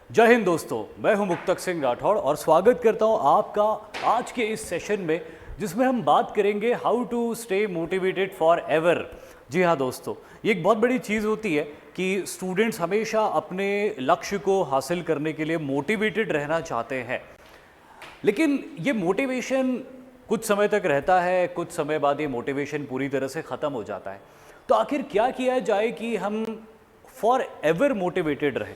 जय हिंद दोस्तों, मैं हूं मुक्तक सिंह राठौड़ और स्वागत करता हूं आपका आज के इस सेशन में जिसमें हम बात करेंगे how to stay motivated forever. जी हाँ दोस्तों, ये एक बहुत बड़ी चीज़ होती है कि स्टूडेंट्स हमेशा अपने लक्ष्य को हासिल करने के लिए मोटिवेटेड रहना चाहते हैं, लेकिन ये मोटिवेशन कुछ समय तक रहता है, कुछ समय बाद ये मोटिवेशन पूरी तरह से ख़त्म हो जाता है। तो आखिर क्या किया जाए कि हम फॉर एवर मोटिवेटेड रहें?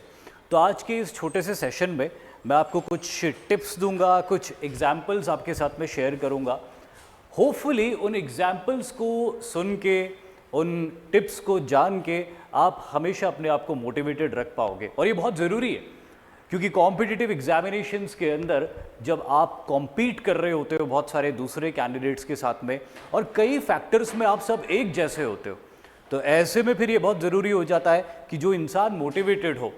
तो आज के इस छोटे से सेशन में मैं आपको कुछ टिप्स दूंगा, कुछ एग्जाम्पल्स आपके साथ में शेयर करूंगा। होपफुली उन एग्जाम्पल्स को सुन के, उन टिप्स को जान के आप हमेशा अपने आप को मोटिवेटेड रख पाओगे। और ये बहुत ज़रूरी है क्योंकि कॉम्पिटिटिव एग्जामिनेशंस के अंदर जब आप कॉम्पीट कर रहे होते हो बहुत सारे दूसरे कैंडिडेट्स के साथ में और कई फैक्टर्स में आप सब एक जैसे होते हो, तो ऐसे में फिर ये बहुत ज़रूरी हो जाता है कि जो इंसान मोटिवेटेड हो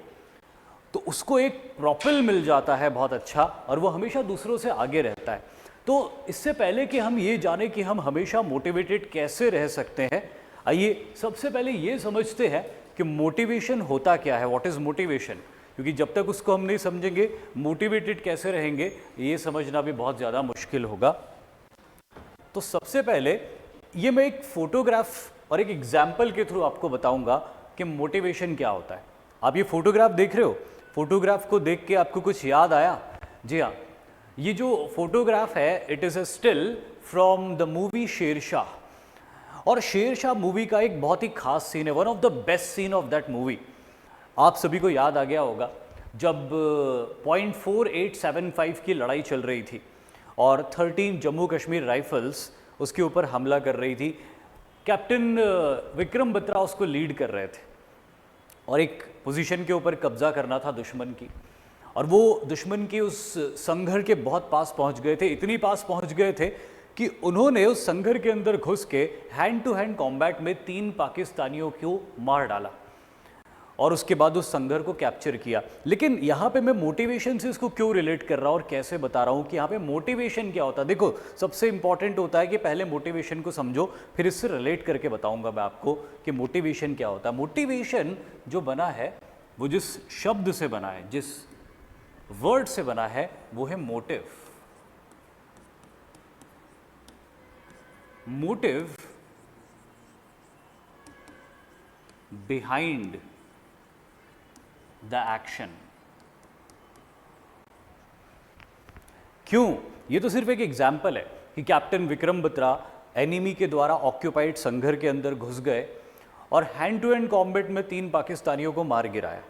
तो उसको एक प्रॉपल मिल जाता है बहुत अच्छा, और वो हमेशा दूसरों से आगे रहता है। तो इससे पहले कि हम ये जाने कि हम हमेशा मोटिवेटेड कैसे रह सकते हैं, आइए सबसे पहले ये समझते हैं कि मोटिवेशन होता क्या है, व्हाट इज़ मोटिवेशन। क्योंकि जब तक उसको हम नहीं समझेंगे मोटिवेटेड कैसे रहेंगे ये समझना भी बहुत ज़्यादा मुश्किल होगा। तो सबसे पहले ये मैं एक फोटोग्राफ और एक एग्जाम्पल के थ्रू आपको बताऊंगा कि मोटिवेशन क्या होता है। आप ये फोटोग्राफ देख रहे हो, फोटोग्राफ को देख के आपको कुछ याद आया? जी हाँ, ये जो फोटोग्राफ है it is a still from the movie Shershaah. और शेरशाह मूवी का एक बहुत ही खास सीन है, one of the best scene of that movie. आप सभी को याद आ गया होगा जब .4875 की लड़ाई चल रही थी और 13 जम्मू कश्मीर राइफल्स उसके ऊपर हमला कर रही थी। कैप्टन विक्रम बत्रा उसको लीड कर रहे थे और एक पोजीशन के ऊपर कब्जा करना था दुश्मन की, और वो दुश्मन की उस संघर के बहुत पास पहुंच गए थे, इतनी पास पहुंच गए थे कि उन्होंने उस संघर के अंदर घुस के हैंड टू हैंड कॉम्बैट में 3 पाकिस्तानियों को मार डाला और उसके बाद उस संघर को कैप्चर किया। लेकिन यहाँ पे मैं मोटिवेशन से इसको क्यों रिलेट कर रहा हूँ और कैसे बता रहा हूँ कि यहाँ पे मोटिवेशन क्या होता है। देखो, सबसे इंपॉर्टेंट होता है कि पहले मोटिवेशन को समझो, फिर इससे रिलेट करके बताऊँगा मैं आपको कि मोटिवेशन क्या होता है। मोटिवेशन जो बना है वो जिस शब्द से बना है, जिस वर्ड से बना है वो है motive. Motive behind the action. क्यों? ये तो सिर्फ एक एग्जाम्पल है कि कैप्टन विक्रम बत्रा एनिमी के द्वारा ऑक्यूपाइड संघर के अंदर घुस गए और हैंड टू हैंड कॉम्बैट में 3 पाकिस्तानियों को मार गिराया।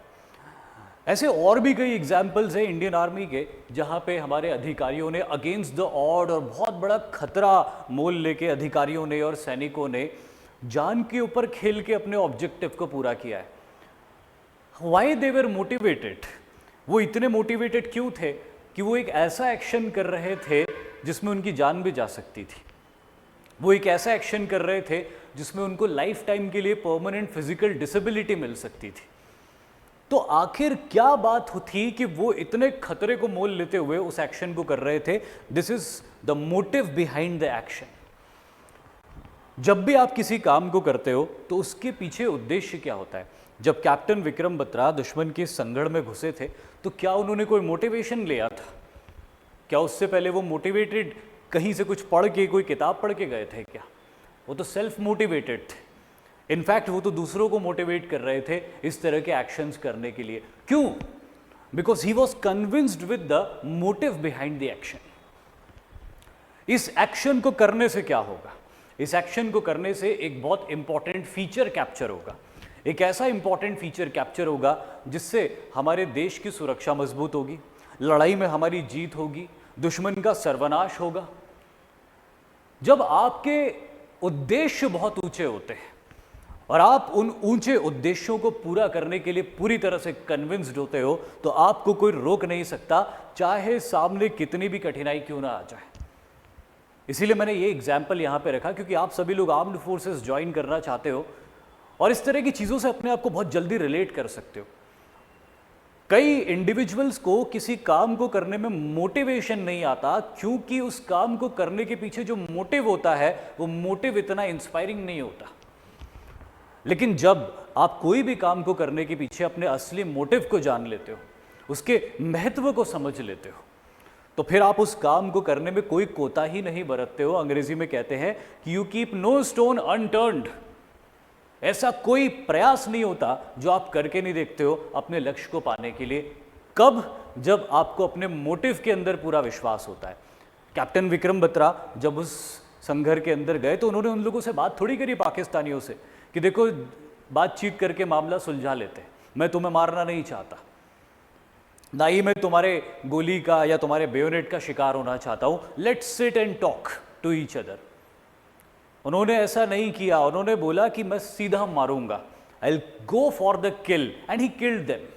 ऐसे और भी कई एग्जाम्पल्स हैं इंडियन आर्मी के जहां पे हमारे अधिकारियों ने अगेंस्ट द ऑड और बहुत बड़ा खतरा मोल लेके अधिकारियों ने और सैनिकों ने जान के ऊपर खेल के अपने ऑब्जेक्टिव को पूरा किया है। Why they were motivated? वो इतने मोटिवेटेड क्यों थे कि वो एक ऐसा एक्शन कर रहे थे जिसमें उनकी जान भी जा सकती थी। वो एक ऐसा एक्शन कर रहे थे जिसमें उनको लाइफ टाइम के लिए परमानेंट फिजिकल डिसेबिलिटी मिल सकती थी। तो आखिर क्या बात थी कि वो इतने खतरे को मोल लेते हुए उस एक्शन को कर रहे थे? This is the motive behind the action. जब भी आप किसी काम को करते हो तो उसके पीछे उद्देश्य क्या होता है? जब कैप्टन विक्रम बत्रा दुश्मन के संगड़ में घुसे थे तो क्या उन्होंने कोई मोटिवेशन लिया था? क्या उससे पहले वो मोटिवेटेड कहीं से कुछ पढ़ के, कोई किताब पढ़ के गए थे क्या? वो तो सेल्फ मोटिवेटेड थे। इनफैक्ट वो तो दूसरों को मोटिवेट कर रहे थे इस तरह के एक्शंस करने के लिए। क्यों? Because he was convinced with the motive behind the action. इस एक्शन को करने से क्या होगा? इस एक्शन को करने से एक बहुत इंपॉर्टेंट फीचर कैप्चर होगा। एक ऐसा इंपॉर्टेंट फीचर कैप्चर होगा जिससे हमारे देश की सुरक्षा मजबूत होगी, लड़ाई में हमारी जीत होगी, दुश्मन का सर्वनाश होगा। जब आपके उद्देश्य बहुत ऊंचे होते हैं और आप उन ऊंचे उद्देश्यों को पूरा करने के लिए पूरी तरह से कन्विंस्ड होते हो तो आपको कोई रोक नहीं सकता, चाहे सामने कितनी भी कठिनाई क्यों ना आ जाए। इसीलिए मैंने ये एग्जाम्पल यहाँ पे रखा क्योंकि आप सभी लोग आर्म्ड फोर्सेस ज्वाइन करना चाहते हो और इस तरह की चीज़ों से अपने आप को बहुत जल्दी रिलेट कर सकते हो। कई इंडिविजुअल्स को किसी काम को करने में मोटिवेशन नहीं आता क्योंकि उस काम को करने के पीछे जो मोटिव होता है वो मोटिव इतना इंस्पायरिंग नहीं होता। लेकिन जब आप कोई भी काम को करने के पीछे अपने असली मोटिव को जान लेते हो उसके महत्व को समझ लेते हो, तो फिर आप उस काम को करने में कोई कोताही नहीं बरतते हो। अंग्रेजी में कहते हैं कि you keep no stone unturned. ऐसा कोई प्रयास नहीं होता जो आप करके नहीं देखते हो अपने लक्ष्य को पाने के लिए। कब? जब आपको अपने मोटिव के अंदर पूरा विश्वास होता है। कैप्टन विक्रम बत्रा जब उस संघर्ष के अंदर गए तो उन्होंने उन लोगों से बात थोड़ी करी, पाकिस्तानियों से, कि देखो बातचीत करके मामला सुलझा लेते हैं, मैं तुम्हें मारना नहीं चाहता, ना ही मैं तुम्हारे गोली का या तुम्हारे बेयोनेट का शिकार होना चाहता हूं, let's sit and talk to each other. उन्होंने ऐसा नहीं किया, उन्होंने बोला कि मैं सीधा मारूंगा, I will go for the kill, and he killed them.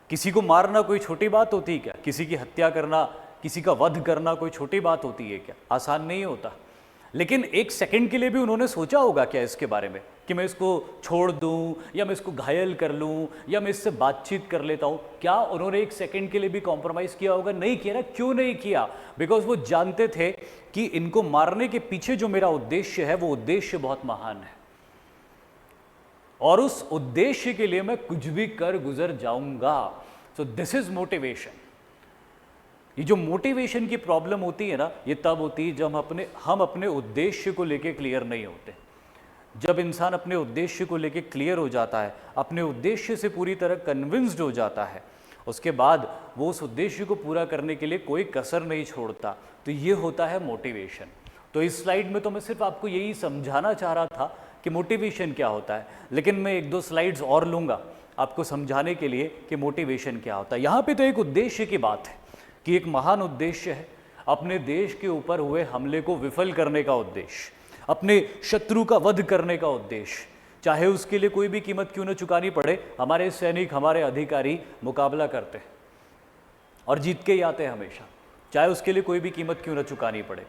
किसी को मारना कोई छोटी बात होती है क्या? किसी की हत्या करना, किसी का वध करना कोई छोटी बात होती है क्या? आसान नहीं होता। लेकिन एक सेकंड के लिए भी उन्होंने सोचा होगा क्या इसके बारे में कि मैं इसको छोड़ दूं, या मैं इसको घायल कर लूं, या मैं इससे बातचीत कर लेता हूं? क्या उन्होंने एक सेकंड के लिए भी कॉम्प्रोमाइज किया होगा? नहीं किया ना। क्यों नहीं किया? बिकॉज वो जानते थे कि इनको मारने के पीछे जो मेरा उद्देश्य है वो उद्देश्य बहुत महान है, और उस उद्देश्य के लिए मैं कुछ भी कर गुजर जाऊंगा। So this is motivation. ये जो मोटिवेशन की प्रॉब्लम होती है ना, ये तब होती है जब हम अपने उद्देश्य को लेके क्लियर नहीं होते। जब इंसान अपने उद्देश्य को लेके क्लियर हो जाता है, अपने उद्देश्य से पूरी तरह कन्विंस्ड हो जाता है, उसके बाद वो उस उद्देश्य को पूरा करने के लिए कोई कसर नहीं छोड़ता, तो ये होता है मोटिवेशन। तो इस स्लाइड में तो मैं सिर्फ आपको यही समझाना चाह रहा था कि मोटिवेशन क्या होता है, लेकिन मैं एक दो स्लाइड्स और लूँगा आपको समझाने के लिए कि मोटिवेशन क्या होता है। यहाँ पे तो एक उद्देश्य की बात है कि एक महान उद्देश्य है, अपने देश के ऊपर हुए हमले को विफल करने का उद्देश्य, अपने शत्रु का वध करने का उद्देश्य, चाहे उसके लिए कोई भी कीमत क्यों न चुकानी पड़े। हमारे सैनिक, हमारे अधिकारी मुकाबला करते हैं और जीत के ही आते हैं हमेशा, चाहे उसके लिए कोई भी कीमत क्यों न चुकानी पड़े।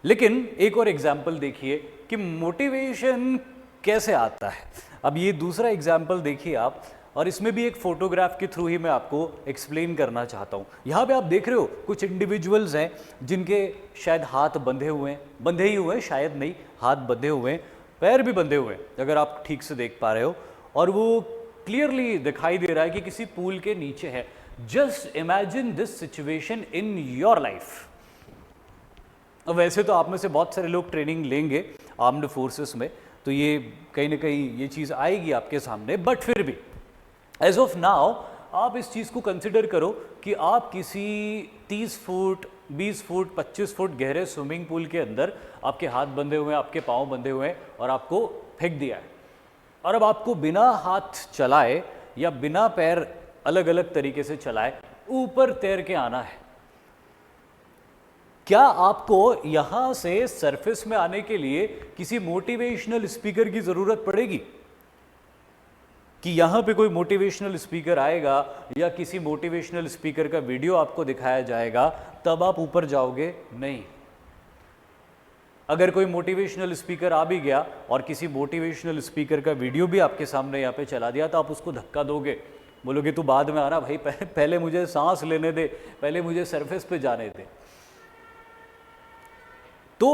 लेकिन एक और एग्जाम्पल देखिए कि मोटिवेशन कैसे आता है। अब ये दूसरा एग्जाम्पल देखिए आप, और इसमें भी एक फोटोग्राफ के थ्रू ही मैं आपको एक्सप्लेन करना चाहता हूँ। यहाँ पे आप देख रहे हो कुछ इंडिविजुअल्स हैं जिनके शायद हाथ बंधे हुए हैं, बंधे ही हुए हैं, शायद नहीं, हाथ बंधे हुए हैं, पैर भी बंधे हुए हैं, अगर आप ठीक से देख पा रहे हो, और वो क्लियरली दिखाई दे रहा है कि किसी पूल के नीचे है। Just imagine this situation in your life. अब वैसे तो आप में से बहुत सारे लोग ट्रेनिंग लेंगे आर्म्ड फोर्सेस में, तो ये कहीं ना कहीं ये चीज़ आएगी आपके सामने, बट फिर भी एज ऑफ नाउ आप इस चीज़ को कंसिडर करो कि आप किसी 30 फुट, 20 फुट, 25 फुट गहरे स्विमिंग पूल के अंदर, आपके हाथ बंधे हुए हैं, आपके पाँव बंधे हुए हैं, और आपको फेंक दिया है, और अब आपको बिना हाथ चलाए या बिना पैर अलग अलग तरीके से चलाए ऊपर तैर के आना है। क्या आपको यहाँ से सरफेस में आने के लिए किसी मोटिवेशनल स्पीकर की ज़रूरत पड़ेगी? कि यहाँ पे कोई मोटिवेशनल स्पीकर आएगा या किसी मोटिवेशनल स्पीकर का वीडियो आपको दिखाया जाएगा तब आप ऊपर जाओगे? नहीं। अगर कोई मोटिवेशनल स्पीकर आ भी गया और किसी मोटिवेशनल स्पीकर का वीडियो भी आपके सामने यहाँ पे चला दिया, तो आप उसको धक्का दोगे, बोलोगे तू बाद में आना भाई, पहले मुझे सांस लेने दे, पहले मुझे सरफेस पे जाने दे। तो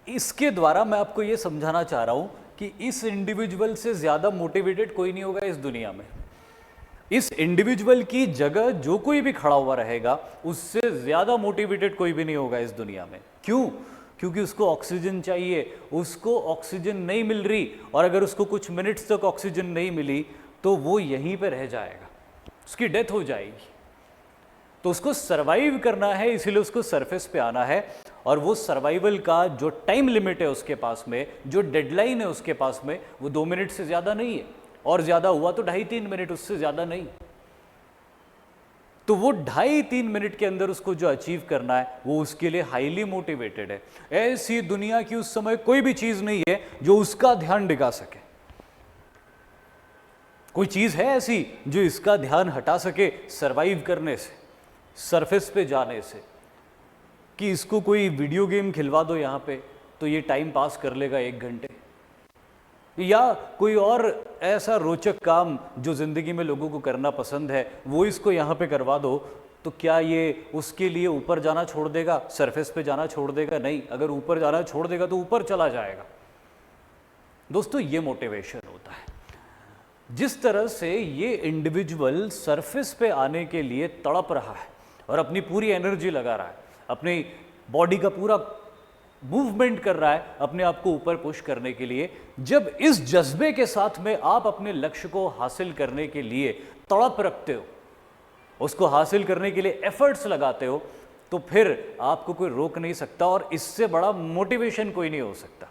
इसके द्वारा मैं आपको ये समझाना चाह रहा हूं कि इस इंडिविजुअल से ज़्यादा मोटिवेटेड कोई नहीं होगा इस दुनिया में। इस इंडिविजुअल की जगह जो कोई भी खड़ा हुआ रहेगा उससे ज़्यादा मोटिवेटेड कोई भी नहीं होगा इस दुनिया में। क्यों? क्योंकि उसको ऑक्सीजन चाहिए, उसको ऑक्सीजन नहीं मिल रही, और अगर उसको कुछ मिनट्स तक ऑक्सीजन नहीं मिली तो वो यहीं पे रह जाएगा, उसकी डेथ हो जाएगी। तो उसको सर्वाइव करना है, इसीलिए उसको सरफेस पे आना है, और वो सर्वाइवल का जो टाइम लिमिट है उसके पास में, जो डेडलाइन है उसके पास में, वो 2 मिनट से ज़्यादा नहीं है, और ज़्यादा हुआ तो 2.5-3 मिनट, उससे ज़्यादा नहीं। तो वो 2.5-3 मिनट के अंदर उसको जो अचीव करना है वो उसके लिए हाईली मोटिवेटेड है। ऐसी दुनिया की उस समय कोई भी चीज़ नहीं है जो उसका ध्यान डिगा सके। कोई चीज़ है ऐसी जो इसका ध्यान हटा सके सर्वाइव करने से, सरफेस पे जाने से? कि इसको कोई वीडियो गेम खिलवा दो यहाँ पे तो ये टाइम पास कर लेगा 1 घंटे, या कोई और ऐसा रोचक काम जो ज़िंदगी में लोगों को करना पसंद है वो इसको यहाँ पे करवा दो, तो क्या ये उसके लिए ऊपर जाना छोड़ देगा, सरफेस पे जाना छोड़ देगा? नहीं। अगर ऊपर जाना छोड़ देगा तो ऊपर चला जाएगा। दोस्तों, ये मोटिवेशन होता है। जिस तरह से ये इंडिविजुअल सरफेस पे आने के लिए तड़प रहा है और अपनी पूरी एनर्जी लगा रहा है, अपनी बॉडी का पूरा मूवमेंट कर रहा है अपने आप को ऊपर पुश करने के लिए, जब इस जज्बे के साथ में आप अपने लक्ष्य को हासिल करने के लिए तड़प रखते हो, उसको हासिल करने के लिए एफर्ट्स लगाते हो, तो फिर आपको कोई रोक नहीं सकता और इससे बड़ा मोटिवेशन कोई नहीं हो सकता।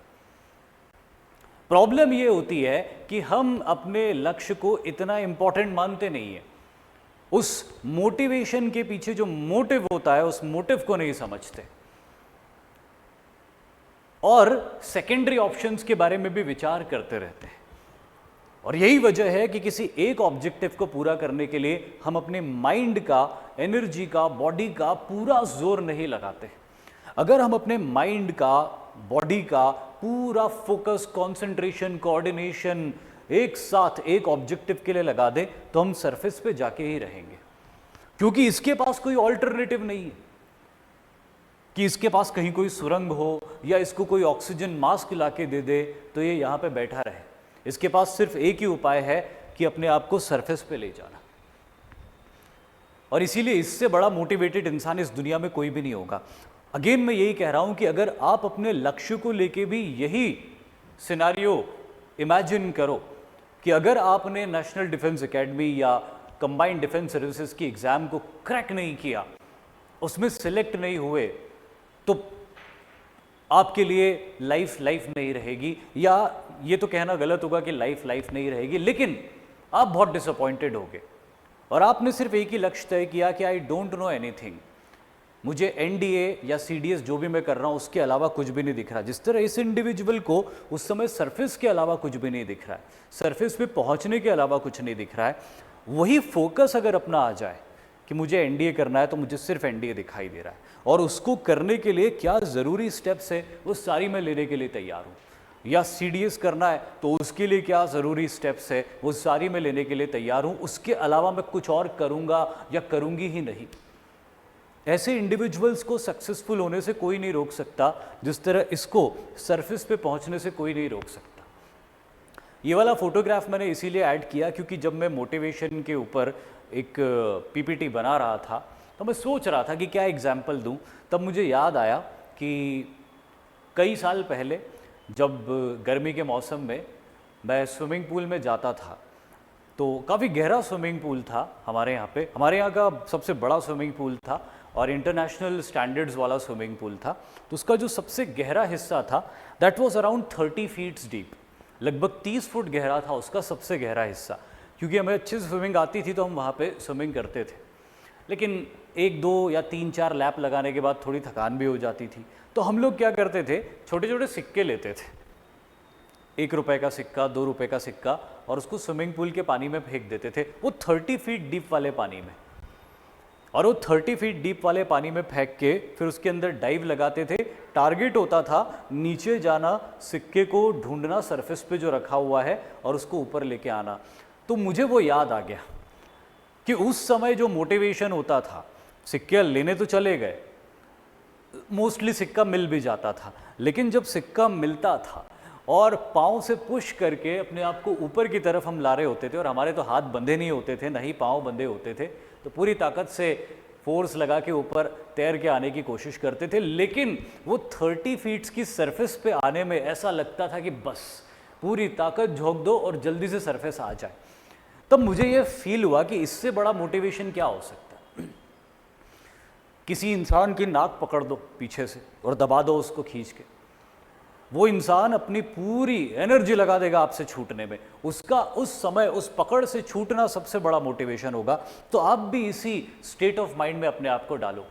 प्रॉब्लम ये होती है कि हम अपने लक्ष्य को इतना इंपॉर्टेंट मानते नहीं है, उस मोटिवेशन के पीछे जो मोटिव होता है उस मोटिव को नहीं समझते और सेकेंडरी ऑप्शंस के बारे में भी विचार करते रहते हैं। और यही वजह है कि किसी एक ऑब्जेक्टिव को पूरा करने के लिए हम अपने माइंड का, एनर्जी का, बॉडी का पूरा जोर नहीं लगाते। अगर हम अपने माइंड का, बॉडी का पूरा फोकस, कंसंट्रेशन, कोऑर्डिनेशन एक साथ एक ऑब्जेक्टिव के लिए लगा दें तो हम सरफेस पे जाके ही रहेंगे, क्योंकि इसके पास कोई ऑल्टरनेटिव नहीं है कि इसके पास कहीं कोई सुरंग हो या इसको कोई ऑक्सीजन मास्क लाके दे दे तो ये यहाँ पे बैठा रहे। इसके पास सिर्फ एक ही उपाय है कि अपने आप को सरफेस पे ले जाना। और इसीलिए इससे बड़ा मोटिवेटेड इंसान इस दुनिया में कोई भी नहीं होगा। अगेन मैं यही कह रहा हूं कि अगर आप अपने लक्ष्य को लेके भी यही सिनारियो इमेजिन करो कि अगर आपने नेशनल डिफेंस एकेडमी या कंबाइंड डिफेंस सर्विसेज की एग्जाम को क्रैक नहीं किया, उसमें सिलेक्ट नहीं हुए, तो आपके लिए लाइफ नहीं रहेगी। या ये तो कहना गलत होगा कि लाइफ नहीं रहेगी, लेकिन आप बहुत डिसअपॉइंटेड होगे और आपने सिर्फ एक ही लक्ष्य तय किया कि आई डोंट नो एनीथिंग, मुझे एनडीए या सीडीएस जो भी मैं कर रहा हूं उसके अलावा कुछ भी नहीं दिख रहा। जिस तरह इस इंडिविजुअल को उस समय सरफेस के अलावा कुछ भी नहीं दिख रहा है, सरफेस पे पहुंचने के अलावा कुछ नहीं दिख रहा है, वही फोकस अगर अपना आ जाए कि मुझे एनडीए करना है तो मुझे सिर्फ एनडीए दिखाई दे रहा है और उसको करने के लिए क्या ज़रूरी स्टेप्स है वो सारी मैं लेने के लिए तैयार हूँ। या सीडीएस करना है तो उसके लिए क्या ज़रूरी स्टेप्स है वो सारी मैं लेने के लिए तैयार हूँ, उसके अलावा मैं कुछ और करूँगा या करूँगी ही नहीं। ऐसे इंडिविजुअल्स को सक्सेसफुल होने से कोई नहीं रोक सकता, जिस तरह इसको सरफेस पे पहुँचने से कोई नहीं रोक सकता। ये वाला फोटोग्राफ मैंने इसीलिए ऐड किया क्योंकि जब मैं मोटिवेशन के ऊपर एक पीपीटी बना रहा था तो मैं सोच रहा था कि क्या एग्जाम्पल दूं, तब मुझे याद आया कि कई साल पहले जब गर्मी के मौसम में मैं स्विमिंग पूल में जाता था तो काफ़ी गहरा स्विमिंग पूल था हमारे यहाँ पे, हमारे यहाँ का सबसे बड़ा स्विमिंग पूल था और इंटरनेशनल स्टैंडर्ड्स वाला स्विमिंग पूल था। तो उसका जो सबसे गहरा हिस्सा था that was around 30 feets deep, लगभग 30 फुट गहरा था उसका सबसे गहरा हिस्सा। क्योंकि हमें अच्छी स्विमिंग आती थी तो हम वहाँ पे स्विमिंग करते थे, लेकिन 1, 2 या 3, 4 लैप लगाने के बाद थोड़ी थकान भी हो जाती थी। तो हम लोग क्या करते थे, छोटे छोटे सिक्के लेते थे, 1 रुपए का सिक्का, 2 रुपए का सिक्का, और उसको स्विमिंग पूल के पानी में फेंक देते थे, वो 30 फीट डीप वाले पानी में। और वो 30 फीट डीप वाले पानी में फेंक के फिर उसके अंदर डाइव लगाते थे। टारगेट होता था नीचे जाना, सिक्के को ढूंढना सरफेस पे जो रखा हुआ है और उसको ऊपर लेके आना। तो मुझे वो याद आ गया कि उस समय जो मोटिवेशन होता था, सिक्के लेने तो चले गए, मोस्टली सिक्का मिल भी जाता था, लेकिन जब सिक्का मिलता था और पाँव से पुश करके अपने आप को ऊपर की तरफ हम ला रहे होते थे, और हमारे तो हाथ बंधे नहीं होते थे, ना ही पाँव बंधे होते थे, तो पूरी ताकत से फोर्स लगा के ऊपर तैर के आने की कोशिश करते थे, लेकिन वो 30 फीट्स की सरफेस पे आने में ऐसा लगता था कि बस पूरी ताकत झोंक दो और जल्दी से सरफेस आ जाए। तब मुझे ये फील हुआ कि इससे बड़ा मोटिवेशन क्या हो सकता है। किसी इंसान की नाक पकड़ दो पीछे से और दबा दो उसको खींच के, वो इंसान अपनी पूरी एनर्जी लगा देगा आपसे छूटने में, उसका उस समय उस पकड़ से छूटना सबसे बड़ा मोटिवेशन होगा। तो आप भी इसी स्टेट ऑफ माइंड में अपने आप को डालो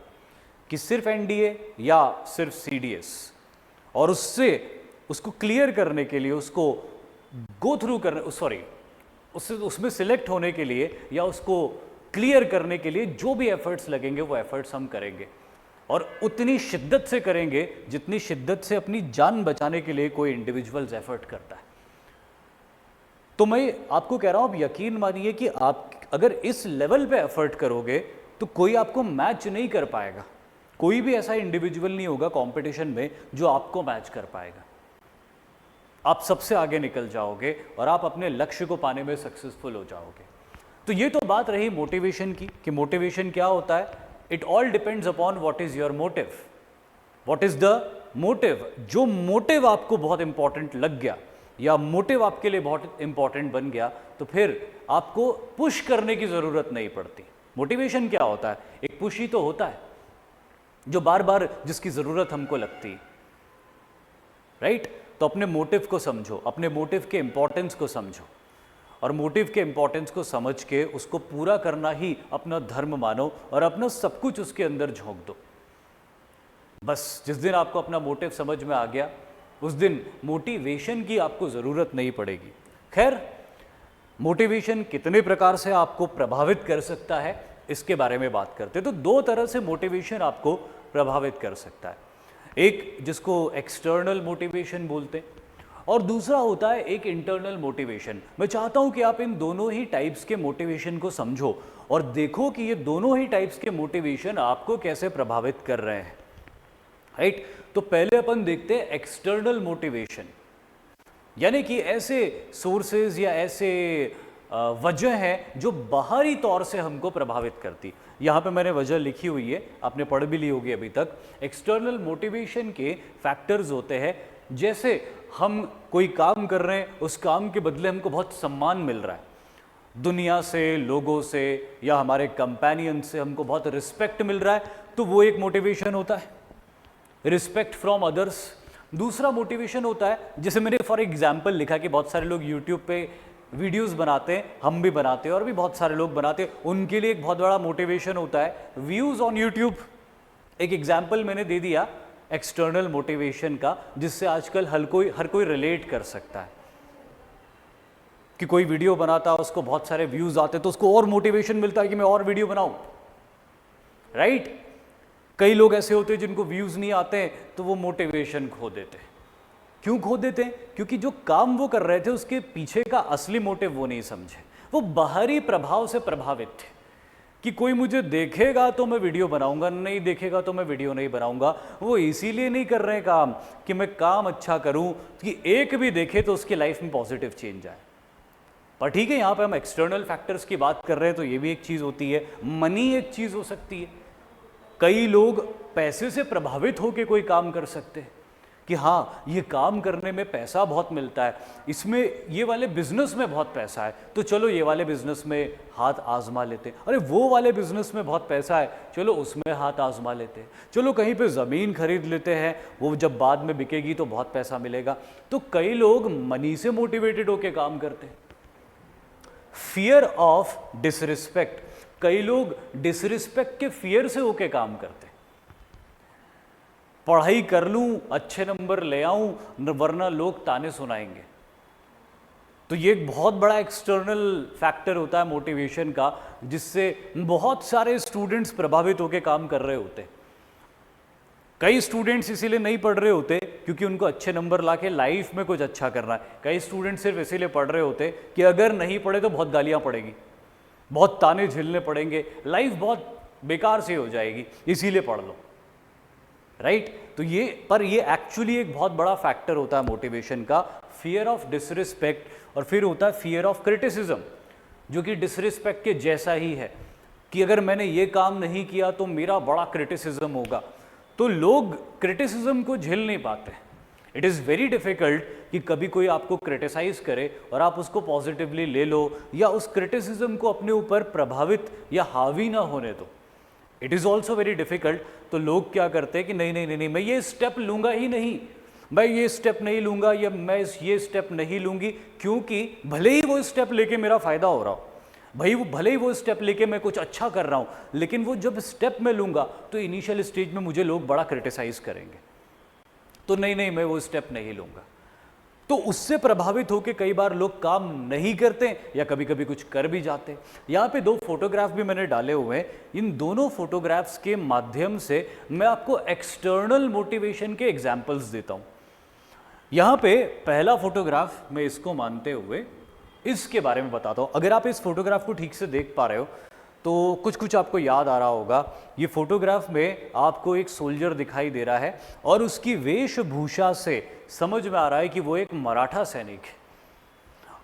कि सिर्फ एनडीए या सिर्फ सीडीएस, और उसको क्लियर करने के लिए, उसको गो थ्रू करने, उसमें सिलेक्ट होने के लिए या उसको क्लियर करने के लिए जो भी एफर्ट्स लगेंगे वो एफर्ट्स हम करेंगे, और उतनी शिद्दत से करेंगे जितनी शिद्दत से अपनी जान बचाने के लिए कोई इंडिविजुअल्स एफर्ट करता है। तो मैं आपको कह रहा हूं, आप यकीन मानिए कि आप अगर इस लेवल पे एफर्ट करोगे तो कोई आपको मैच नहीं कर पाएगा, कोई भी ऐसा इंडिविजुअल नहीं होगा कंपटीशन में जो आपको मैच कर पाएगा। आप सबसे आगे निकल जाओगे और आप अपने लक्ष्य को पाने में सक्सेसफुल हो जाओगे। तो ये तो बात रही मोटिवेशन की कि मोटिवेशन क्या होता है। It all depends upon what is your motive, what is the motive. जो मोटिव आपको बहुत इंपॉर्टेंट लग गया या मोटिव आपके लिए बहुत इंपॉर्टेंट बन गया, तो फिर आपको पुश करने की जरूरत नहीं पड़ती। मोटिवेशन क्या होता है? एक पुश ही तो होता है, जो बार बार जिसकी जरूरत हमको लगती, राइट? तो अपने मोटिव को समझो, अपने मोटिव के इंपॉर्टेंस को समझो, और मोटिव के इंपॉर्टेंस को समझ के उसको पूरा करना ही अपना धर्म मानो और अपना सब कुछ उसके अंदर झोंक दो। बस जिस दिन आपको अपना मोटिव समझ में आ गया, उस दिन मोटिवेशन की आपको ज़रूरत नहीं पड़ेगी। खैर, मोटिवेशन कितने प्रकार से आपको प्रभावित कर सकता है, इसके बारे में बात करते हैं। तो दो तरह से मोटिवेशन आपको प्रभावित कर सकता है। एक जिसको एक्सटर्नल मोटिवेशन बोलते हैं, और दूसरा होता है एक इंटरनल मोटिवेशन। मैं चाहता हूं कि आप इन दोनों ही टाइप्स के मोटिवेशन को समझो और देखो कि ये दोनों ही टाइप्स के मोटिवेशन आपको कैसे प्रभावित कर रहे हैं, राइट? तो पहले अपन देखते हैं एक्सटर्नल मोटिवेशन, यानी कि ऐसे सोर्सेज या ऐसे वजह है जो बाहरी तौर से हमको प्रभावित करती। यहाँ पे मैंने वजह लिखी हुई है, आपने पढ़ भी ली होगी अभी तक। एक्सटर्नल मोटिवेशन के फैक्टर्स होते हैं, जैसे हम कोई काम कर रहे हैं, उस काम के बदले हमको बहुत सम्मान मिल रहा है दुनिया से, लोगों से, या हमारे कंपेनियन से हमको बहुत रिस्पेक्ट मिल रहा है, तो वो एक मोटिवेशन होता है, रिस्पेक्ट फ्रॉम अदर्स। दूसरा मोटिवेशन होता है, जैसे मैंने फॉर एग्जाम्पल लिखा कि बहुत सारे लोग यूट्यूब पे वीडियोस बनाते हैं, हम भी बनाते हैं और भी बहुत सारे लोग बनाते हैं, उनके लिए एक बहुत बड़ा मोटिवेशन होता है व्यूज़ ऑन यूट्यूब। एक एग्जाम्पल मैंने दे दिया एक्सटर्नल मोटिवेशन का, जिससे आजकल हर कोई रिलेट कर सकता है कि कोई वीडियो बनाता है, उसको बहुत सारे व्यूज़ आते हैं, तो उसको और मोटिवेशन मिलता है कि मैं और वीडियो बनाऊं, राइट? कई लोग ऐसे होते हैं जिनको व्यूज़ नहीं आते हैं, तो वो मोटिवेशन खो देते हैं। क्यों खो देते हैं? क्योंकि जो काम वो कर रहे थे उसके पीछे का असली मोटिव वो नहीं समझे, वो बाहरी प्रभाव से प्रभावित थे कि कोई मुझे देखेगा तो मैं वीडियो बनाऊंगा, नहीं देखेगा तो मैं वीडियो नहीं बनाऊंगा। वो इसीलिए नहीं कर रहे काम कि मैं काम अच्छा करूं कि एक भी देखे तो उसकी लाइफ में पॉजिटिव चेंज आए। पर ठीक है, यहाँ पे हम एक्सटर्नल फैक्टर्स की बात कर रहे हैं, तो ये भी एक चीज़ होती है। मनी एक चीज़ हो सकती है। कई लोग पैसे से प्रभावित होकर कोई काम कर सकते हैं कि हाँ, ये काम करने में पैसा बहुत मिलता है, इसमें ये वाले बिजनेस में बहुत पैसा है, तो चलो ये वाले बिजनेस में हाथ आजमा लेते हैं। अरे वो वाले बिजनेस में बहुत पैसा है, चलो उसमें हाथ आजमा लेते हैं। चलो कहीं पे ज़मीन खरीद लेते हैं, वो जब बाद में बिकेगी तो बहुत पैसा मिलेगा। तो कई लोग मनी से मोटिवेटेड होकर काम करते हैं। फियर ऑफ डिसरिस्पेक्ट, कई लोग डिसरिस्पेक्ट के फियर से होकर काम करते हैं। पढ़ाई कर लूं, अच्छे नंबर ले आऊं, वरना लोग ताने सुनाएंगे। तो ये एक बहुत बड़ा एक्सटर्नल फैक्टर होता है मोटिवेशन का, जिससे बहुत सारे स्टूडेंट्स प्रभावित होकर काम कर रहे होते हैं। कई स्टूडेंट्स इसीलिए नहीं पढ़ रहे होते क्योंकि उनको अच्छे नंबर लाके लाइफ में कुछ अच्छा करना है। कई स्टूडेंट्स सिर्फ इसीलिए पढ़ रहे होते कि अगर नहीं पढ़े तो बहुत गालियां पड़ेगी, बहुत ताने झेलने पड़ेंगे, लाइफ बहुत बेकार सी हो जाएगी, इसीलिए पढ़ लो, राइट? तो ये एक्चुअली एक बहुत बड़ा फैक्टर होता है मोटिवेशन का, फियर ऑफ डिसरिस्पेक्ट। और फिर होता है फियर ऑफ क्रिटिसिज्म, जो कि डिसरिस्पेक्ट के जैसा ही है कि अगर मैंने ये काम नहीं किया तो मेरा बड़ा क्रिटिसिज्म होगा। तो लोग क्रिटिसिज्म को झेल नहीं पाते। इट इज़ वेरी डिफिकल्ट कि कभी कोई आपको क्रिटिसाइज करे और आप उसको पॉजिटिवली ले लो या उस क्रिटिसिज्म को अपने ऊपर प्रभावित या हावी ना होने दो। It is also very difficult. तो लोग क्या करते हैं कि नहीं नहीं नहीं नहीं, मैं ये स्टेप लूँगा ही नहीं, मैं ये स्टेप नहीं लूँगा या मैं ये स्टेप नहीं लूँगी, क्योंकि भले ही वो स्टेप लेके मेरा फ़ायदा हो रहा हो, भले ही वो स्टेप लेके मैं कुछ अच्छा कर रहा हूँ, लेकिन वो जब स्टेप मैं लूँगा तो इनिशियल स्टेज में मुझे लोग बड़ा क्रिटिसाइज करेंगे, तो नहीं नहीं मैं वो स्टेप नहीं लूँगा। तो उससे प्रभावित होकर कई बार लोग काम नहीं करते या कभी कभी कुछ कर भी जाते हैं। यहाँ पे दो फोटोग्राफ भी मैंने डाले हुए हैं। इन दोनों फोटोग्राफ्स के माध्यम से मैं आपको एक्सटर्नल मोटिवेशन के एग्जाम्पल्स देता हूँ। यहाँ पे पहला फोटोग्राफ मैं इसको मानते हुए इसके बारे में बताता हूँ। अगर आप इस फोटोग्राफ को ठीक से देख पा रहे हो तो कुछ कुछ आपको याद आ रहा होगा। ये फोटोग्राफ में आपको एक सोल्जर दिखाई दे रहा है और उसकी वेशभूषा से समझ में आ रहा है कि वो एक मराठा सैनिक है,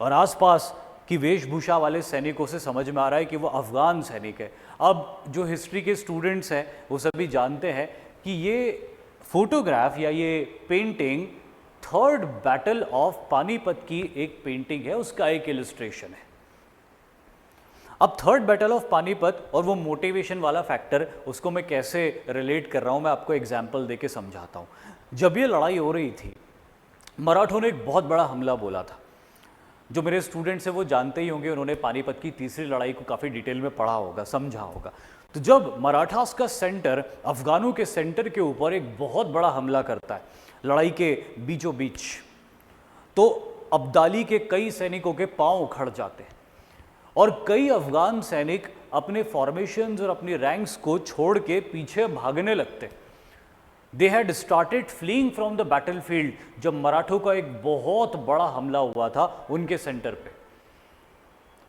और आसपास की वेशभूषा वाले सैनिकों से समझ में आ रहा है कि वो अफगान सैनिक है। अब जो हिस्ट्री के स्टूडेंट्स हैं वो सभी जानते हैं कि ये फोटोग्राफ या ये painting third battle of Panipat की एक पेंटिंग है, उसका एक इलस्ट्रेशन है। अब थर्ड बैटल ऑफ पानीपत और वो मोटिवेशन वाला फैक्टर, उसको मैं कैसे रिलेट कर रहा हूँ, मैं आपको एग्जाम्पल देके समझाता हूँ। जब ये लड़ाई हो रही थी, मराठों ने एक बहुत बड़ा हमला बोला था। जो मेरे स्टूडेंट्स हैं वो जानते ही होंगे, उन्होंने पानीपत की तीसरी लड़ाई को काफ़ी डिटेल में पढ़ा होगा, समझा होगा। तो जब मराठास का सेंटर अफगानों के सेंटर के ऊपर एक बहुत बड़ा हमला करता है लड़ाई के बीचों बीच, तो अब्दाली के कई सैनिकों के पांव उखड़ जाते हैं और कई अफगान सैनिक अपने फॉर्मेशंस और अपनी रैंक्स को छोड़ के पीछे भागने लगते। They had started fleeing from the battlefield जब मराठों का एक बहुत बड़ा हमला हुआ था उनके सेंटर पे।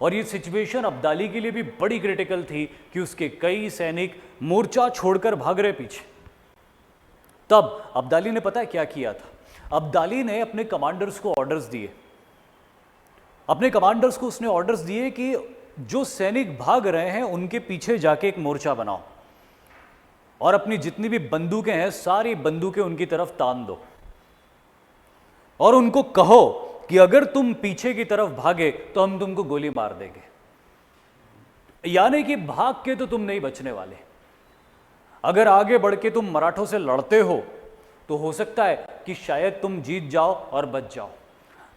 और ये सिचुएशन अब्दाली के लिए भी बड़ी क्रिटिकल थी कि उसके कई सैनिक मोर्चा छोड़कर भाग रहे पीछे। तब अब्दाली ने पता है क्या किया था? अब्दाली ने अपने कमांडर्स को ऑर्डर्स दिए। अपने कमांडर्स को उसने ऑर्डर्स दिए कि जो सैनिक भाग रहे हैं उनके पीछे जाके एक मोर्चा बनाओ और अपनी जितनी भी बंदूकें हैं सारी बंदूकें उनकी तरफ तान दो और उनको कहो कि अगर तुम पीछे की तरफ भागे तो हम तुमको गोली मार देंगे। यानी कि भाग के तो तुम नहीं बचने वाले। अगर आगे बढ़ के तुम मराठों से लड़ते हो तो हो सकता है कि शायद तुम जीत जाओ और बच जाओ,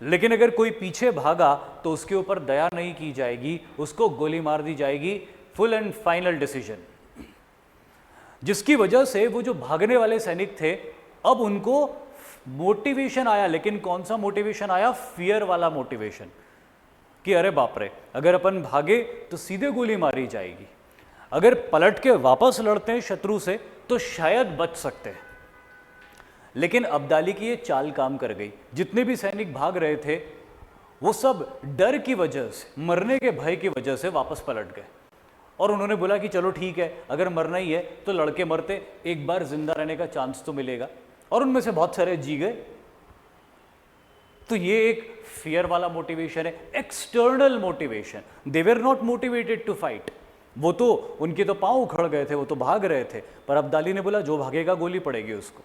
लेकिन अगर कोई पीछे भागा तो उसके ऊपर दया नहीं की जाएगी, उसको गोली मार दी जाएगी। Full and final decision. जिसकी वजह से वो जो भागने वाले सैनिक थे अब उनको मोटिवेशन आया, लेकिन कौन सा मोटिवेशन आया? फियर वाला मोटिवेशन कि अरे बाप रे, अगर अपन भागे तो सीधे गोली मारी जाएगी, अगर पलट के वापस लड़ते हैं शत्रु से तो शायद बच सकते हैं। लेकिन अब्दाली की ये चाल काम कर गई। जितने भी सैनिक भाग रहे थे वो सब डर की वजह से, मरने के भय की वजह से वापस पलट गए और उन्होंने बोला कि चलो ठीक है, अगर मरना ही है तो लड़के मरते, एक बार जिंदा रहने का चांस तो मिलेगा। और उनमें से बहुत सारे जी गए। तो ये एक फियर वाला मोटिवेशन है, external motivation. They were not motivated to fight. वो तो उनके तो पांव उखड़ गए थे, वो तो भाग रहे थे, पर अब्दाली ने बोला जो भागेगा गोली पड़ेगी उसको,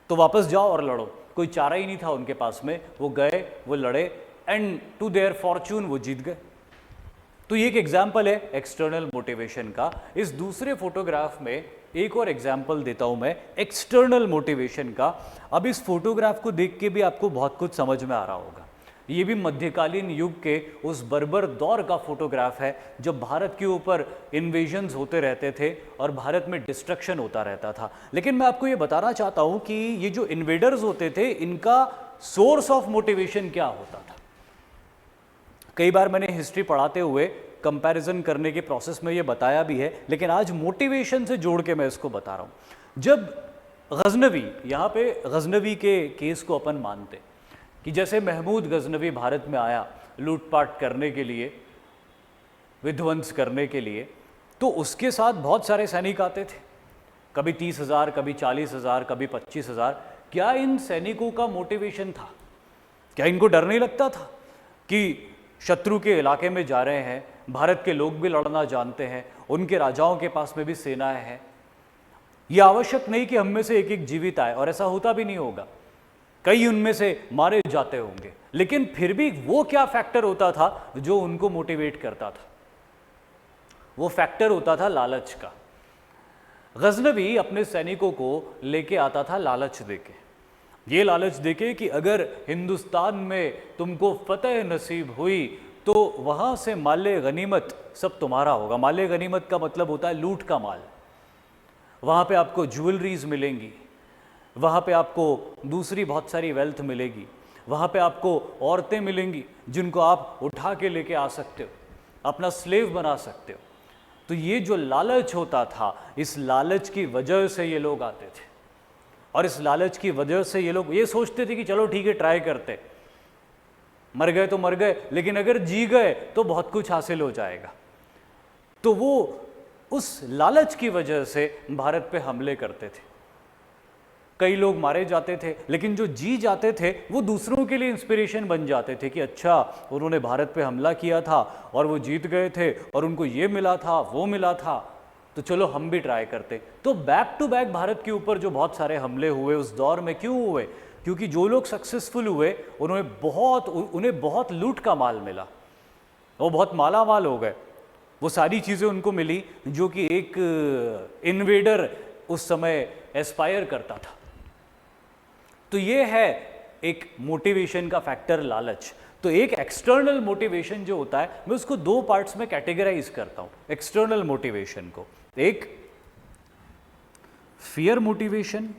तो वापस जाओ और लड़ो। कोई चारा ही नहीं था उनके पास में, वो गए, वो लड़े एंड टू देयर फॉर्च्यून वो जीत गए। तो ये एक एग्जाम्पल है एक्सटर्नल मोटिवेशन का। इस दूसरे फोटोग्राफ में एक और एग्जाम्पल देता हूं मैं एक्सटर्नल मोटिवेशन का। अब इस फोटोग्राफ को देख के भी आपको बहुत कुछ समझ में आ रहा होगा। ये भी मध्यकालीन युग के उस बर्बर दौर का फोटोग्राफ है जब भारत के ऊपर इन्वेजन्स होते रहते थे और भारत में डिस्ट्रक्शन होता रहता था। लेकिन मैं आपको ये बताना चाहता हूं कि ये जो इन्वेडर्स होते थे इनका सोर्स ऑफ मोटिवेशन क्या होता था। कई बार मैंने हिस्ट्री पढ़ाते हुए कंपैरिजन करने के प्रोसेस में ये बताया भी है, लेकिन आज मोटिवेशन से जोड़ के मैं इसको बता रहा हूँ। जब गजनवी, यहाँ पे गजनवी के केस को अपन मानते कि जैसे महमूद गजनवी भारत में आया लूटपाट करने के लिए, विध्वंस करने के लिए, तो उसके साथ बहुत सारे सैनिक आते थे, कभी 30,000, कभी 40,000, कभी 25,000। क्या इन सैनिकों का मोटिवेशन था? क्या इनको डर नहीं लगता था कि शत्रु के इलाके में जा रहे हैं, भारत के लोग भी लड़ना जानते हैं, उनके राजाओं के पास में भी सेनाएं हैं, यह आवश्यक नहीं कि हम में से एक एक जीवित आए, और ऐसा होता भी नहीं होगा, कई उनमें से मारे जाते होंगे, लेकिन फिर भी वो क्या फैक्टर होता था जो उनको मोटिवेट करता था? वो फैक्टर होता था लालच का। गजनवी अपने सैनिकों को लेके आता था लालच देके, ये लालच देके कि अगर हिंदुस्तान में तुमको फतेह नसीब हुई तो वहां से माले गनीमत सब तुम्हारा होगा। माले गनीमत का मतलब होता है लूट का माल। वहां पे आपको ज्वेलरीज मिलेंगी, वहां पे आपको दूसरी बहुत सारी वेल्थ मिलेगी, वहां पे आपको औरतें मिलेंगी जिनको आप उठा के लेके आ सकते हो, अपना स्लेव बना सकते हो। तो ये जो लालच होता था, इस लालच की वजह से ये लोग आते थे, और इस लालच की वजह से ये लोग ये सोचते थे कि चलो ठीक है ट्राई करते, मर गए तो मर गए, लेकिन अगर जी गए तो बहुत कुछ हासिल हो जाएगा। तो वो उस लालच की वजह से भारत पे हमले करते थे। कई लोग मारे जाते थे, लेकिन जो जी जाते थे वो दूसरों के लिए इंस्पिरेशन बन जाते थे कि अच्छा उन्होंने भारत पे हमला किया था और वो जीत गए थे और उनको ये मिला था, वो मिला था, तो चलो हम भी ट्राई करते। तो बैक टू बैक भारत के ऊपर जो बहुत सारे हमले हुए उस दौर में, क्यों हुए? क्योंकि जो लोग सक्सेसफुल हुए उन्हें बहुत लूट का माल मिला, वो बहुत माला माल हो गए। वो सारी चीज़ें उनको मिली जो कि एक इन्वेडर उस समय एस्पायर करता था। तो ये है एक मोटिवेशन का फैक्टर, लालच। तो एक एक्सटर्नल मोटिवेशन जो होता है, मैं उसको दो पार्ट्स में कैटेगराइज करता हूं एक्सटर्नल मोटिवेशन को। एक fear motivation,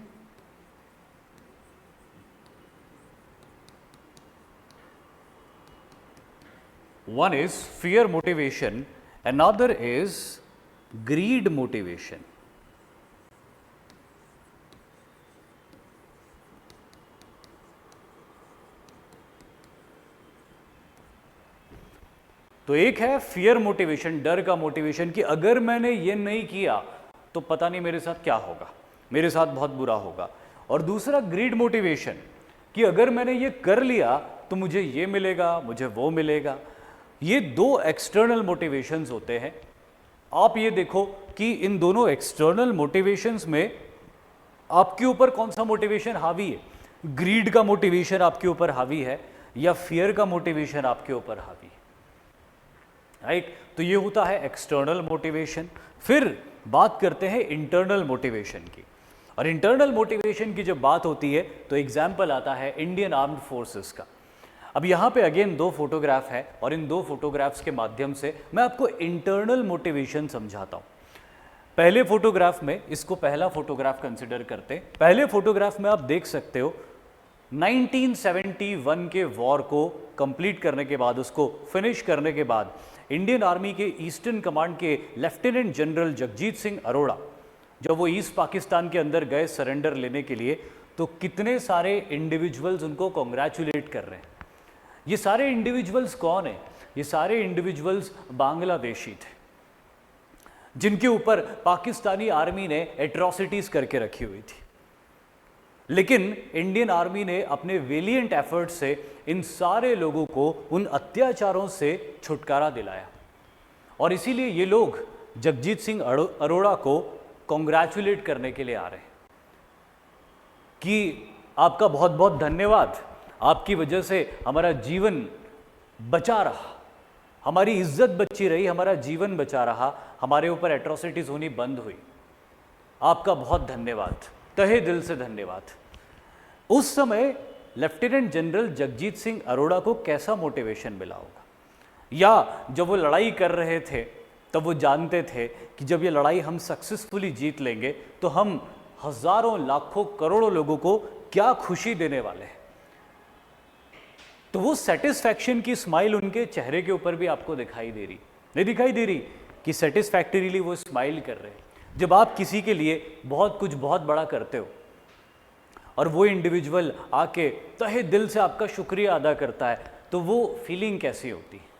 one is fear motivation, another is greed motivation. तो एक है फियर मोटिवेशन, डर का मोटिवेशन, कि अगर मैंने ये नहीं किया तो पता नहीं मेरे साथ क्या होगा, मेरे साथ बहुत बुरा होगा। और दूसरा ग्रीड मोटिवेशन, कि अगर मैंने ये कर लिया तो मुझे ये मिलेगा, मुझे वो मिलेगा। ये दो एक्सटर्नल मोटिवेशंस होते हैं। आप ये देखो कि इन दोनों एक्सटर्नल मोटिवेशंस में आपके ऊपर कौन सा मोटिवेशन हावी है? ग्रीड का मोटिवेशन आपके ऊपर हावी है या फियर का मोटिवेशन आपके ऊपर हावी है? राइट? तो ये होता है एक्सटर्नल मोटिवेशन। फिर बात करते हैं इंटरनल मोटिवेशन की। और इंटरनल मोटिवेशन की जब बात होती है तो एग्जाम्पल आता है इंडियन आर्म्ड फोर्सेस का। अब यहाँ पे अगेन दो फोटोग्राफ है और इन दो फोटोग्राफ्स के माध्यम से मैं आपको इंटरनल मोटिवेशन समझाता हूँ। पहले फोटोग्राफ में, इसको पहला फोटोग्राफ कंसिडर करते हैं। पहले फोटोग्राफ में आप देख सकते हो 1971 के वॉर को कंप्लीट करने के बाद, उसको फिनिश करने के बाद, इंडियन आर्मी के ईस्टर्न कमांड के लेफ्टिनेंट जनरल जगजीत सिंह अरोड़ा जब वो ईस्ट पाकिस्तान के अंदर गए सरेंडर लेने के लिए, तो कितने सारे इंडिविजुअल्स उनको कॉन्ग्रेचुलेट कर रहे हैं। ये सारे इंडिविजुअल्स कौन है? ये सारे इंडिविजुअल्स बांग्लादेशी थे जिनके ऊपर पाकिस्तानी आर्मी ने एट्रॉसिटीज करके रखी हुई थी। लेकिन इंडियन आर्मी ने अपने वेलिएंट एफर्ट से इन सारे लोगों को उन अत्याचारों से छुटकारा दिलाया और इसीलिए ये लोग जगजीत सिंह अरोड़ा को कॉन्ग्रेचुलेट करने के लिए आ रहे हैं कि आपका बहुत बहुत धन्यवाद, आपकी वजह से हमारा जीवन बचा रहा, हमारी इज्जत बची रही, हमारा जीवन बचा रहा, हमारे ऊपर एट्रोसिटीज होनी बंद हुई, आपका बहुत धन्यवाद, तहे दिल से धन्यवाद। उस समय लेफ्टिनेंट जनरल जगजीत सिंह अरोड़ा को कैसा मोटिवेशन मिला होगा? या जब वो लड़ाई कर रहे थे तब वो जानते थे कि जब ये लड़ाई हम सक्सेसफुली जीत लेंगे तो हम हजारों, लाखों, करोड़ों लोगों को क्या खुशी देने वाले हैं। तो वो सेटिस्फैक्शन की स्माइल उनके चेहरे के ऊपर भी आपको दिखाई दे रही, नहीं दिखाई दे रही कि सेटिस्फैक्टरीली वो स्माइल कर रहे हैं। जब आप किसी के लिए बहुत कुछ बहुत बड़ा करते हो और वो इंडिविजुअल आके तहे दिल से आपका शुक्रिया अदा करता है, तो वो फीलिंग कैसी होती है?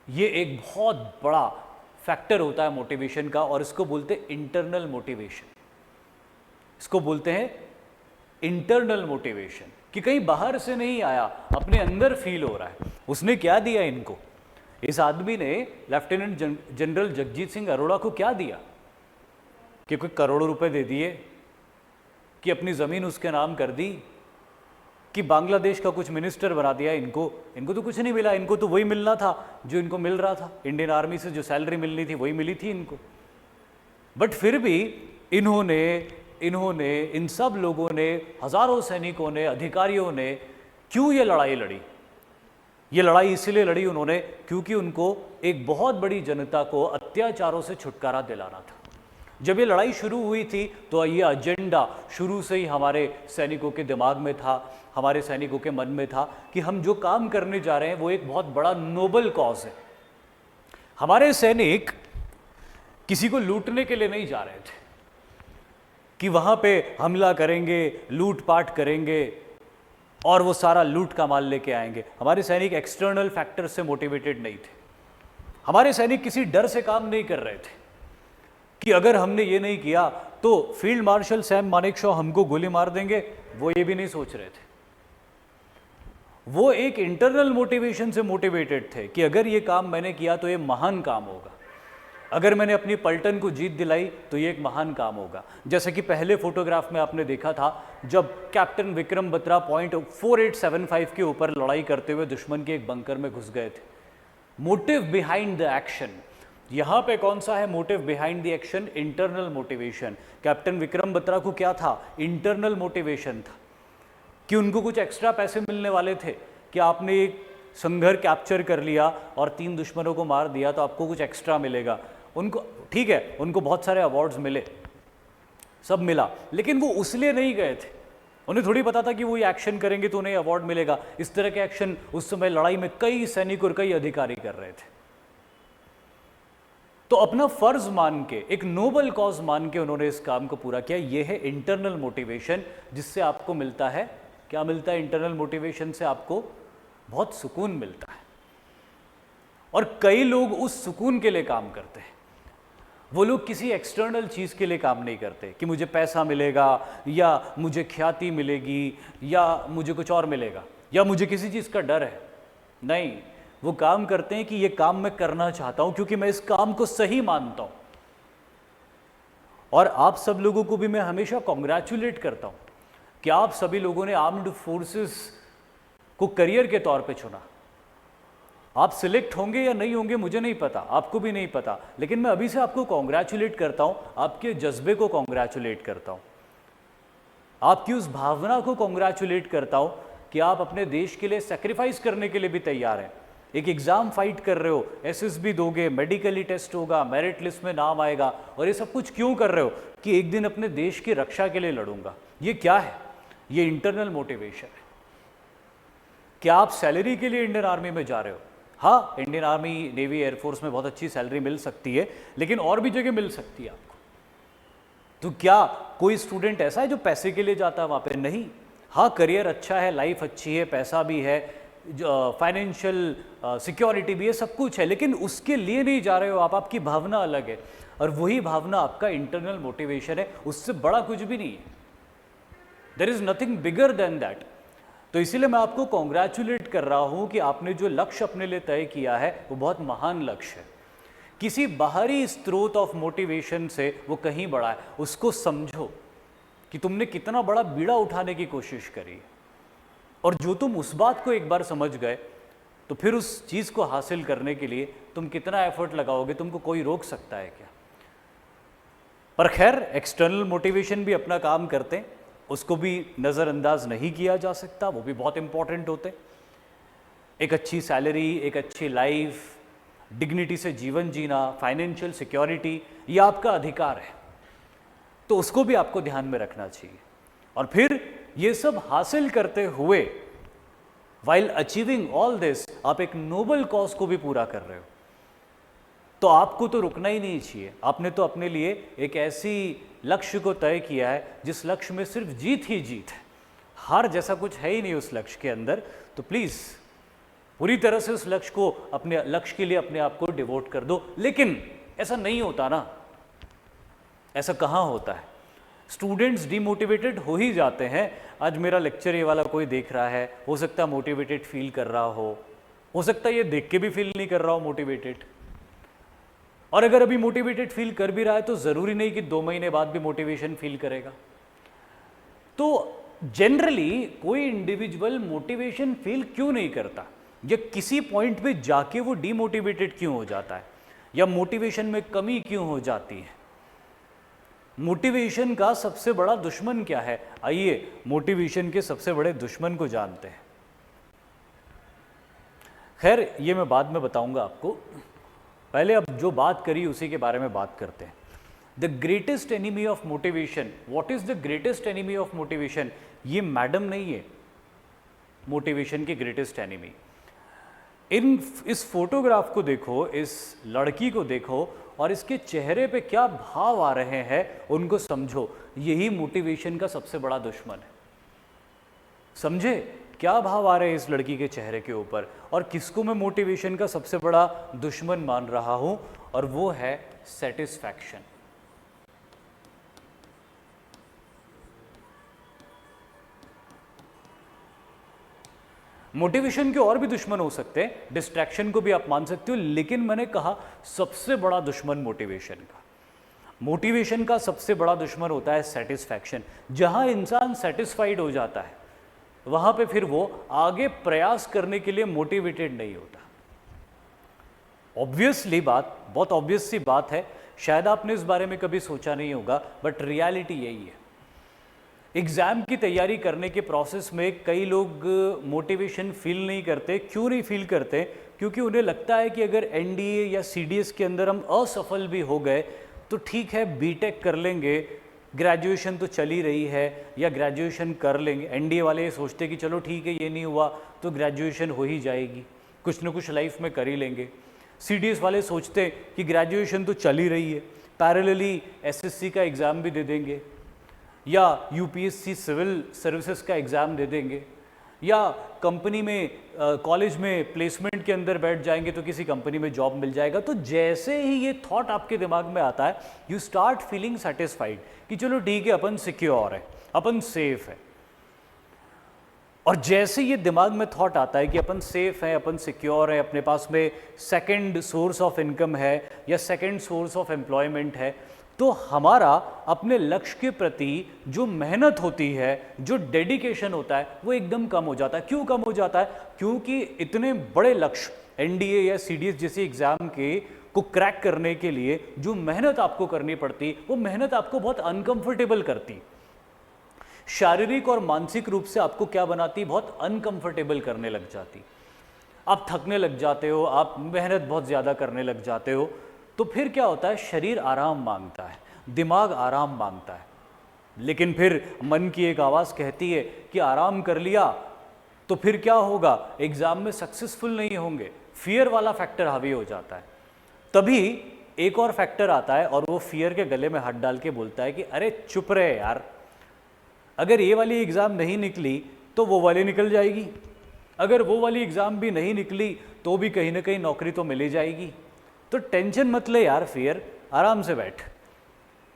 ये एक बहुत बड़ा फैक्टर होता है मोटिवेशन का और इसको बोलते हैं इंटरनल मोटिवेशन। इसको बोलते हैं इंटरनल मोटिवेशन, कि कहीं बाहर से नहीं आया, अपने अंदर फील हो रहा है। उसने क्या दिया इनको? इस आदमी ने लेफ्टिनेंट जनरल जगजीत सिंह अरोड़ा को क्या दिया? कि कोई करोड़ों रुपए दे दिए, कि अपनी ज़मीन उसके नाम कर दी, कि बांग्लादेश का कुछ मिनिस्टर बना दिया इनको? इनको तो कुछ नहीं मिला, इनको तो वही मिलना था जो इनको मिल रहा था, इंडियन आर्मी से जो सैलरी मिलनी थी वही मिली थी इनको। बट फिर भी इन्होंने इन सब लोगों ने, हजारों सैनिकों ने, अधिकारियों ने क्यों ये लड़ाई लड़ी? ये लड़ाई इसलिए लड़ी उन्होंने क्योंकि उनको एक बहुत बड़ी जनता को अत्याचारों से छुटकारा दिलाना था। जब ये लड़ाई शुरू हुई थी तो ये एजेंडा शुरू से ही हमारे सैनिकों के दिमाग में था, हमारे सैनिकों के मन में था कि हम जो काम करने जा रहे हैं वो एक बहुत बड़ा नोबल कॉज है। हमारे सैनिक किसी को लूटने के लिए नहीं जा रहे थे कि वहाँ पे हमला करेंगे, लूटपाट करेंगे, और वो सारा लूट का माल लेके आएंगे। हमारे सैनिक एक्सटर्नल फैक्टर से मोटिवेटेड नहीं थे। हमारे सैनिक किसी डर से काम नहीं कर रहे थे कि अगर हमने ये नहीं किया तो फील्ड मार्शल सैम मानेकशॉ हमको गोली मार देंगे, वो ये भी नहीं सोच रहे थे। वो एक इंटरनल मोटिवेशन से मोटिवेटेड थे कि अगर ये काम मैंने किया तो ये महान काम होगा, अगर मैंने अपनी पलटन को जीत दिलाई तो ये एक महान काम होगा। जैसे कि पहले फोटोग्राफ में आपने देखा था जब कैप्टन विक्रम बत्रा .4875 के ऊपर लड़ाई करते हुए दुश्मन के एक बंकर में घुस गए थे। मोटिव बिहाइंड द एक्शन, यहां पे कौन सा है motive behind the action? Internal motivation. Captain Vikram Batra को क्या था? इंटरनल मोटिवेशन था कि उनको कुछ एक्स्ट्रा पैसे मिलने वाले थे कि आपने एक संघर कैप्चर कर लिया और 3 दुश्मनों को मार दिया तो आपको कुछ एक्स्ट्रा मिलेगा। उनको ठीक है, उनको बहुत सारे अवार्ड्स मिले, सब मिला, लेकिन वो उसलिए नहीं गए थे। उन्हें थोड़ी पता था कि वो ये एक्शन करेंगे तो उन्हें अवार्ड मिलेगा। इस तरह के एक्शन उस समय लड़ाई में कई सैनिक और कई अधिकारी कर रहे थे। तो अपना फर्ज मान के, एक नोबल कॉज मान के उन्होंने इस काम को पूरा किया। यह है इंटरनल मोटिवेशन, जिससे आपको मिलता है क्या मिलता है? इंटरनल मोटिवेशन से आपको बहुत सुकून मिलता है। और कई लोग उस सुकून के लिए काम करते हैं। वो लोग किसी एक्सटर्नल चीज के लिए काम नहीं करते कि मुझे पैसा मिलेगा या मुझे ख्याति मिलेगी या मुझे कुछ और मिलेगा या मुझे किसी चीज का डर है। नहीं, वो काम करते हैं कि ये काम मैं करना चाहता हूं क्योंकि मैं इस काम को सही मानता हूं। और आप सब लोगों को भी मैं हमेशा कॉन्ग्रेचुलेट करता हूं कि आप सभी लोगों ने आर्म्ड फोर्सेस को करियर के तौर पे चुना। आप सिलेक्ट होंगे या नहीं होंगे मुझे नहीं पता, आपको भी नहीं पता, लेकिन मैं अभी से आपको कॉन्ग्रेचुलेट करता हूं, आपके जज्बे को कॉन्ग्रेचुलेट करता हूं, आपकी उस भावना को कॉन्ग्रेचुलेट करता हूं कि आप अपने देश के लिए सेक्रीफाइस करने के लिए भी तैयार हैं। एक एग्जाम फाइट कर रहे हो, एसएसबी दोगे, मेडिकली टेस्ट होगा, मेरिट लिस्ट में नाम आएगा, और ये सब कुछ क्यों कर रहे हो? कि एक दिन अपने देश की रक्षा के लिए लड़ूंगा। ये क्या है? ये इंटरनल मोटिवेशन है। क्या आप सैलरी के लिए इंडियन आर्मी में जा रहे हो? हाँ, इंडियन आर्मी, नेवी, एयरफोर्स में बहुत अच्छी सैलरी मिल सकती है, लेकिन और भी जगह मिल सकती है आपको। तो क्या कोई स्टूडेंट ऐसा है जो पैसे के लिए जाता है वहाँ पे? नहीं। हाँ, करियर अच्छा है, लाइफ अच्छी है, पैसा भी है, फाइनेंशियल सिक्योरिटी भी है, सब कुछ है, लेकिन उसके लिए नहीं जा रहे हो आप। आपकी भावना अलग है और वही भावना आपका इंटरनल मोटिवेशन है। उससे बड़ा कुछ भी नहीं है। There is nothing bigger than that. तो इसीलिए मैं आपको कॉन्ग्रेचुलेट कर रहा हूं कि आपने जो लक्ष्य अपने लिए तय किया है वो बहुत महान लक्ष्य है। किसी बाहरी स्रोत ऑफ मोटिवेशन से वो कहीं बड़ा है। उसको समझो कि तुमने कितना बड़ा बीड़ा उठाने की कोशिश करी, और जो तुम उस बात को एक बार समझ गए तो फिर उस चीज को हासिल करने के लिए तुम कितना एफर्ट लगाओगे, तुमको कोई रोक सकता है क्या? पर खैर, एक्सटर्नल मोटिवेशन भी अपना काम करते हैं, उसको भी नज़रअंदाज नहीं किया जा सकता, वो भी बहुत इंपॉर्टेंट होते। एक अच्छी सैलरी, एक अच्छी लाइफ, डिग्निटी से जीवन जीना, फाइनेंशियल सिक्योरिटी, ये आपका अधिकार है, तो उसको भी आपको ध्यान में रखना चाहिए। और फिर ये सब हासिल करते हुए, वाइल अचीविंग ऑल दिस, आप एक नोबल कॉज को भी पूरा कर रहे हो, तो आपको तो रुकना ही नहीं चाहिए। आपने तो अपने लिए एक ऐसी लक्ष्य को तय किया है जिस लक्ष्य में सिर्फ जीत ही जीत है, हार जैसा कुछ है ही नहीं उस लक्ष्य के अंदर। तो प्लीज पूरी तरह से उस लक्ष्य को, अपने लक्ष्य के लिए अपने आप को डिवोट कर दो। लेकिन ऐसा नहीं होता ना, ऐसा कहाँ होता है? स्टूडेंट्स डिमोटिवेटेड हो ही जाते हैं। आज मेरा लेक्चर ये वाला कोई देख रहा है, हो सकता है मोटिवेटेड फील कर रहा हो सकता है ये देख के भी फील नहीं कर रहा हो मोटिवेटेड। और अगर अभी मोटिवेटेड फील कर भी रहा है तो जरूरी नहीं कि 2 महीने बाद भी मोटिवेशन फील करेगा। तो जनरली कोई इंडिविजुअल मोटिवेशन फील क्यों नहीं करता, या किसी पॉइंट पे जाके वो डीमोटिवेटेड क्यों हो जाता है, या मोटिवेशन में कमी क्यों हो जाती है? मोटिवेशन का सबसे बड़ा दुश्मन क्या है? आइए मोटिवेशन के सबसे बड़े दुश्मन को जानते हैं। खैर, ये मैं बाद में बताऊंगा आपको, पहले अब जो बात करी उसी के बारे में बात करते हैं। The greatest enemy of motivation. What is the greatest enemy of motivation? ये मैडम नहीं है मोटिवेशन की ग्रेटेस्ट एनिमी। इस फोटोग्राफ को देखो, इस लड़की को देखो, और इसके चेहरे पे क्या भाव आ रहे हैं उनको समझो। यही मोटिवेशन का सबसे बड़ा दुश्मन है। समझे? क्या भाव आ रहे हैं इस लड़की के चेहरे के ऊपर, और किसको मैं मोटिवेशन का सबसे बड़ा दुश्मन मान रहा हूं, और वो है सेटिस्फैक्शन। मोटिवेशन के और भी दुश्मन हो सकते हैं, डिस्ट्रैक्शन को भी आप मान सकते हो, लेकिन मैंने कहा सबसे बड़ा दुश्मन मोटिवेशन का सबसे बड़ा दुश्मन होता है सेटिस्फैक्शन। जहां इंसान सेटिस्फाइड हो जाता है वहां पे फिर वो आगे प्रयास करने के लिए मोटिवेटेड नहीं होता। ऑब्वियसली बात, बहुत ऑब्वियस सी बात है, शायद आपने इस बारे में कभी सोचा नहीं होगा, बट रियलिटी यही है। एग्जाम की तैयारी करने के प्रोसेस में कई लोग मोटिवेशन फील नहीं करते। क्यों नहीं फील करते? क्योंकि उन्हें लगता है कि अगर एनडीए या सीडीएस के अंदर हम असफल भी हो गए तो ठीक है, बीटेक कर लेंगे, ग्रेजुएशन तो चली रही है, या ग्रेजुएशन कर लेंगे। एनडीए वाले ये सोचते कि चलो ठीक है, ये नहीं हुआ तो ग्रेजुएशन हो ही जाएगी, कुछ ना कुछ लाइफ में कर ही लेंगे। सीडीएस वाले सोचते कि ग्रेजुएशन तो चल ही रही है, पैरेलली एसएससी का एग्ज़ाम भी दे देंगे, या यूपीएससी सिविल सर्विसेज का एग्ज़ाम दे देंगे, या कंपनी में कॉलेज में प्लेसमेंट के अंदर बैठ जाएंगे तो किसी कंपनी में जॉब मिल जाएगा। तो जैसे ही ये थॉट आपके दिमाग में आता है, यू स्टार्ट फीलिंग सेटिस्फाइड कि चलो ठीक है, अपन सिक्योर है, अपन सेफ है। और जैसे ये दिमाग में थॉट आता है कि अपन सेफ है, अपन सिक्योर है, अपने पास में सेकंड सोर्स ऑफ इनकम है या सेकंड सोर्स ऑफ एम्प्लॉयमेंट है, तो हमारा अपने लक्ष्य के प्रति जो मेहनत होती है, जो डेडिकेशन होता है, वो एकदम कम हो जाता है। क्यों कम हो जाता है? क्योंकि इतने बड़े लक्ष्य एनडीए या सीडीएस जैसे एग्जाम के को क्रैक करने के लिए जो मेहनत आपको करनी पड़ती, वो मेहनत आपको बहुत अनकंफर्टेबल करती, शारीरिक और मानसिक रूप से आपको क्या बनाती? बहुत अनकंफर्टेबल करने लग जाती। आप थकने लग जाते हो, आप मेहनत बहुत ज़्यादा करने लग जाते हो। तो फिर क्या होता है? शरीर आराम मांगता है, दिमाग आराम मांगता है, लेकिन फिर मन की एक आवाज़ कहती है कि आराम कर लिया तो फिर क्या होगा? एग्ज़ाम में सक्सेसफुल नहीं होंगे। फियर वाला फैक्टर हावी हो जाता है। तभी एक और फैक्टर आता है और वो फियर के गले में हाथ डाल के बोलता है कि अरे चुप रहे यार, अगर ये वाली एग्ज़ाम नहीं निकली तो वो वाली निकल जाएगी, अगर वो वाली एग्ज़ाम भी नहीं निकली तो भी कहीं ना कहीं नौकरी तो मिल ही जाएगी। तो टेंशन मत ले यार फियर, आराम से बैठ।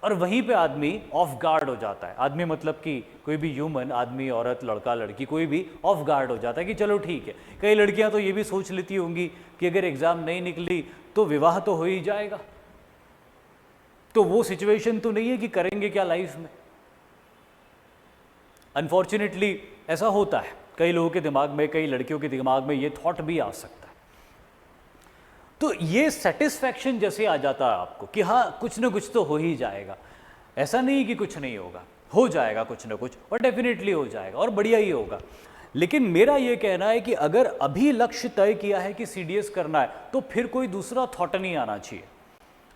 और वहीं पे आदमी ऑफ गार्ड हो जाता है। आदमी मतलब कि कोई भी ह्यूमन, आदमी, औरत, लड़का, लड़की, कोई भी ऑफ गार्ड हो जाता है कि चलो ठीक है। कई लड़कियां तो ये भी सोच लेती होंगी कि अगर एग्ज़ाम नहीं निकली तो विवाह तो हो ही जाएगा, तो वो सिचुएशन तो नहीं है कि करेंगे क्या लाइफ में। अनफॉर्चुनेटली ऐसा होता है, कई लोगों के दिमाग में, कई लड़कियों के दिमाग में ये थॉट भी आ सकता है। तो ये सेटिस्फैक्शन जैसे आ जाता है आपको कि हाँ कुछ ना कुछ तो हो ही जाएगा। ऐसा नहीं कि कुछ नहीं होगा, हो जाएगा कुछ ना कुछ, और डेफिनेटली हो जाएगा और बढ़िया ही होगा। लेकिन मेरा ये कहना है कि अगर अभी लक्ष्य तय किया है कि सीडीएस करना है तो फिर कोई दूसरा थॉट नहीं आना चाहिए।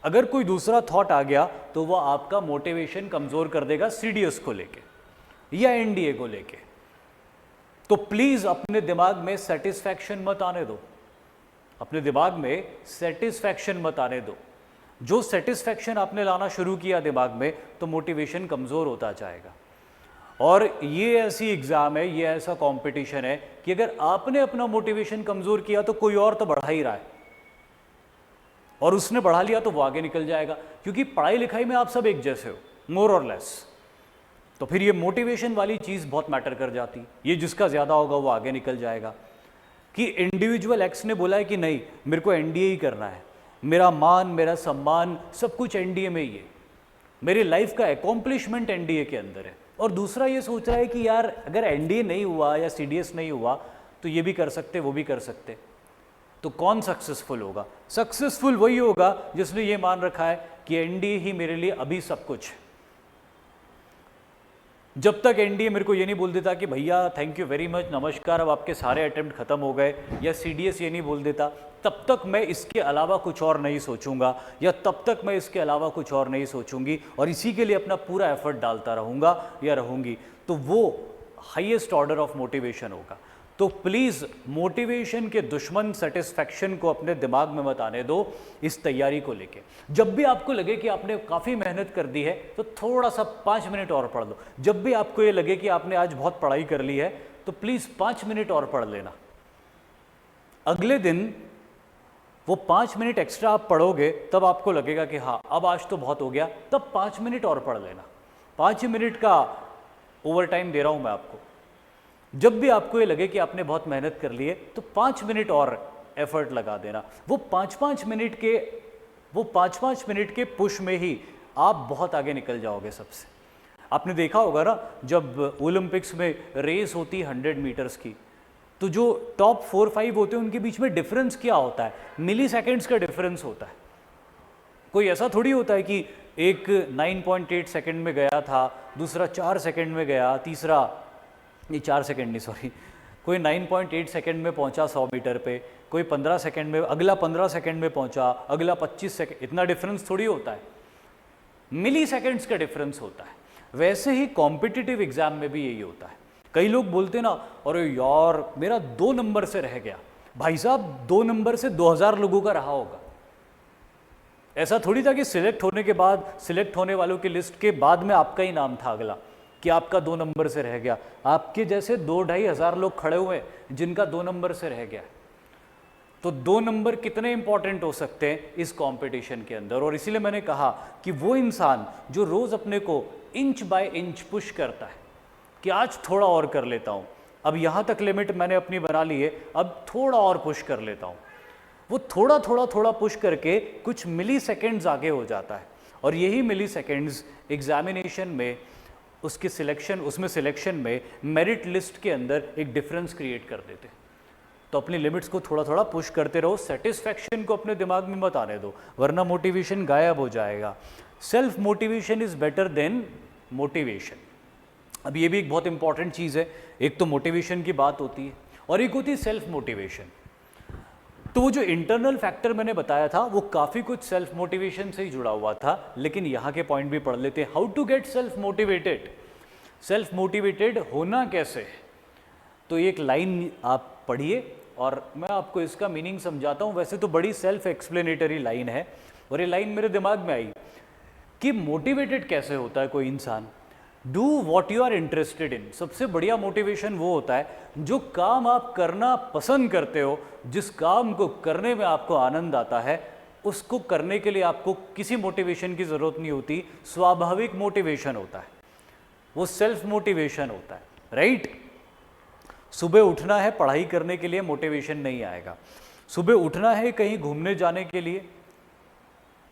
अगर कोई दूसरा थॉट आ गया तो वह आपका मोटिवेशन कमज़ोर कर देगा सीडीएस को लेके या एनडीए को लेके। तो प्लीज़ अपने दिमाग में सेटिस्फैक्शन मत आने दो, अपने दिमाग में सेटिस्फैक्शन मत आने दो। जो सेटिस्फैक्शन आपने लाना शुरू किया दिमाग में तो मोटिवेशन कमज़ोर होता जाएगा। और ये ऐसी एग्ज़ाम है, ये ऐसा कंपटीशन है कि अगर आपने अपना मोटिवेशन कमज़ोर किया तो कोई और तो बढ़ा ही रहा है, और उसने बढ़ा लिया तो वो आगे निकल जाएगा। क्योंकि पढ़ाई लिखाई में आप सब एक जैसे हो, मोर और लेस। तो फिर ये मोटिवेशन वाली चीज़ बहुत मैटर कर जाती। ये जिसका ज़्यादा होगा वो आगे निकल जाएगा। कि इंडिविजुअल एक्स ने बोला है कि नहीं, मेरे को एनडीए ही करना है, मेरा मान, मेरा सम्मान, सब कुछ एनडीए में ही है, मेरी लाइफ का अकॉम्प्लिशमेंट एनडीए के अंदर है। और दूसरा ये सोच रहा है कि यार अगर एनडीए नहीं हुआ या सीडीएस नहीं हुआ तो ये भी कर सकते, वो भी कर सकते। तो कौन सक्सेसफुल होगा? सक्सेसफुल वही होगा जिसने ये मान रखा है कि एनडीए ही मेरे लिए अभी सब कुछ है। जब तक एनडीए मेरे को ये नहीं बोल देता कि भैया थैंक यू वेरी मच, नमस्कार, अब आपके सारे अटेम्प्ट खत्म हो गए, या सीडीएस ये नहीं बोल देता, तब तक मैं इसके अलावा कुछ और नहीं सोचूंगा, या तब तक मैं इसके अलावा कुछ और नहीं सोचूंगी और इसी के लिए अपना पूरा एफर्ट डालता रहूंगा या रहूंगी, तो वो हाईएस्ट ऑर्डर ऑफ मोटिवेशन होगा। तो प्लीज मोटिवेशन के दुश्मन सेटिस्फैक्शन को अपने दिमाग में मत आने दो इस तैयारी को लेके। जब भी आपको लगे कि आपने काफ़ी मेहनत कर दी है तो थोड़ा सा 5 मिनट और पढ़ लो। जब भी आपको ये लगे कि आपने आज बहुत पढ़ाई कर ली है तो प्लीज़ 5 मिनट और पढ़ लेना। अगले दिन वो 5 मिनट एक्स्ट्रा आप पढ़ोगे तब आपको लगेगा कि हाँ अब आज तो बहुत हो गया, तब 5 मिनट और पढ़ लेना। 5 मिनट का ओवर टाइम दे रहा हूँ मैं आपको। जब भी आपको ये लगे कि आपने बहुत मेहनत कर ली है तो 5 मिनट और एफर्ट लगा देना। वो 5-5 मिनट के पुश में ही आप बहुत आगे निकल जाओगे सबसे। आपने देखा होगा ना, जब ओलंपिक्स में रेस होती है 100 मीटर्स की, तो जो टॉप 4-5 होते हैं उनके बीच में डिफरेंस क्या होता है? मिली सेकेंड्स का डिफरेंस होता है। कोई ऐसा थोड़ी होता है कि एक 9.8 सेकेंड में गया था, दूसरा 4 सेकेंड में गया, तीसरा ये 4 सेकेंड नहीं सॉरी, कोई 9.8 सेकेंड में पहुंचा 100 मीटर पे, कोई 15 सेकेंड में, अगला 15 सेकेंड में पहुंचा, अगला 25 सेकेंड। इतना डिफरेंस थोड़ी होता है, मिली सेकेंड्स का डिफरेंस होता है। वैसे ही कॉम्पिटिटिव एग्जाम में भी यही होता है। कई लोग बोलते ना, अरे यार मेरा 2 नंबर से रह गया। भाई साहब 2 नंबर से 2000 लोगों का रहा होगा। ऐसा थोड़ी था कि सिलेक्ट होने के बाद, सिलेक्ट होने वालों की लिस्ट के बाद में आपका ही नाम था अगला, कि आपका 2 नंबर से रह गया। आपके जैसे 2-2.5 हज़ार लोग खड़े हुए जिनका 2 नंबर से रह गया। तो 2 नंबर कितने इंपॉर्टेंट हो सकते हैं इस कंपटीशन के अंदर। और इसीलिए मैंने कहा कि वो इंसान जो रोज अपने को इंच बाय इंच पुश करता है कि आज थोड़ा और कर लेता हूँ, अब यहाँ तक लिमिट मैंने अपनी बना ली है, अब थोड़ा और पुश कर लेता हूँ, वो थोड़ा पुश करके कुछ मिली सेकेंड्स आगे हो जाता है। और यही मिली सेकेंड्स एग्जामिनेशन में उसकी सिलेक्शन, उसमें सिलेक्शन में मेरिट लिस्ट के अंदर एक डिफरेंस क्रिएट कर देते। तो अपनी लिमिट्स को थोड़ा पुश करते रहो, सेटिस्फैक्शन को अपने दिमाग में मत आने दो, वरना मोटिवेशन गायब हो जाएगा। Self motivation is better than motivation. अब ये भी एक बहुत इंपॉर्टेंट चीज़ है। एक तो मोटिवेशन की बात होती है और एक होती है सेल्फ मोटिवेशन। तो वो जो इंटरनल फैक्टर मैंने बताया था वो काफ़ी कुछ सेल्फ मोटिवेशन से ही जुड़ा हुआ था, लेकिन यहाँ के पॉइंट भी पढ़ लेते हैं। How to get self motivated. Self motivated होना कैसे? तो एक लाइन आप पढ़िए और मैं आपको इसका मीनिंग समझाता हूँ। वैसे तो बड़ी सेल्फ एक्सप्लेनेटरी लाइन है और ये लाइन मेरे दिमाग में आई कि मोटिवेटेड कैसे होता है कोई इंसान। Do what you are interested in. सबसे बढ़िया मोटिवेशन वो होता है जो काम आप करना पसंद करते हो, जिस काम को करने में आपको आनंद आता है, उसको करने के लिए आपको किसी मोटिवेशन की ज़रूरत नहीं होती, स्वाभाविक मोटिवेशन होता है, वो सेल्फ मोटिवेशन होता है, राइट। सुबह उठना है पढ़ाई करने के लिए, मोटिवेशन नहीं आएगा। सुबह उठना है कहीं घूमने जाने के लिए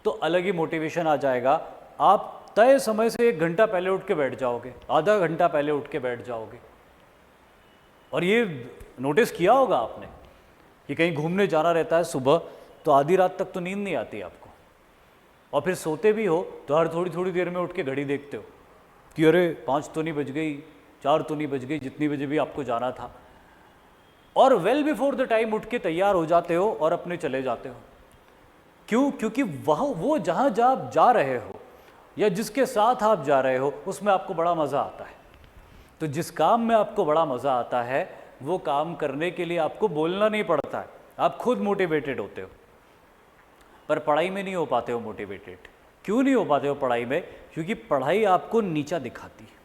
तो अलग ही मोटिवेशन आ जाएगा। आप तय समय से 1 घंटा पहले उठ के बैठ जाओगे, आधा घंटा पहले उठ के बैठ जाओगे। और ये नोटिस किया होगा आपने कि कहीं घूमने जाना रहता है सुबह तो आधी रात तक तो नींद नहीं आती आपको, और फिर सोते भी हो तो हर थोड़ी देर में उठ के घड़ी देखते हो कि अरे 5 तो नहीं बज गई, 4 तो नहीं बज गई, जितनी बजे भी आपको जाना था। और वेल बिफोर द टाइम उठ के तैयार हो जाते हो और अपने चले जाते हो। क्यों? क्योंकि वो जहाँ आप जा रहे हो या जिसके साथ आप जा रहे हो उसमें आपको बड़ा मज़ा आता है। तो जिस काम में आपको बड़ा मज़ा आता है वो काम करने के लिए आपको बोलना नहीं पड़ता है, आप खुद मोटिवेटेड होते हो। पर पढ़ाई में नहीं हो पाते हो मोटिवेटेड। क्यों नहीं हो पाते हो पढ़ाई में? क्योंकि पढ़ाई आपको नीचा दिखाती है।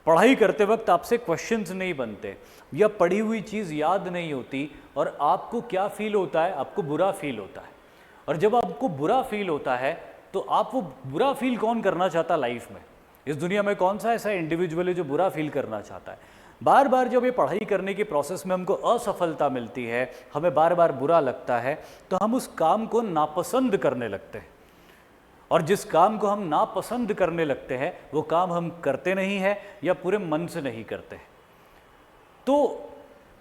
पढ़ाई करते वक्त आपसे क्वेश्चंस नहीं बनते या पढ़ी हुई चीज़ याद नहीं होती और आपको क्या फील होता है? आपको बुरा फील होता है। और जब आपको बुरा फील होता है तो आप वो बुरा फील कौन करना चाहता लाइफ में? इस दुनिया में कौन सा ऐसा इंडिविजुअल है जो बुरा फील करना चाहता है? बार बार जब ये पढ़ाई करने के प्रोसेस में हमको असफलता मिलती है, हमें बार बार बुरा लगता है, तो हम उस काम को नापसंद करने लगते हैं। और जिस काम को हम नापसंद करने लगते हैं वो काम हम करते नहीं हैं या पूरे मन से नहीं करते। तो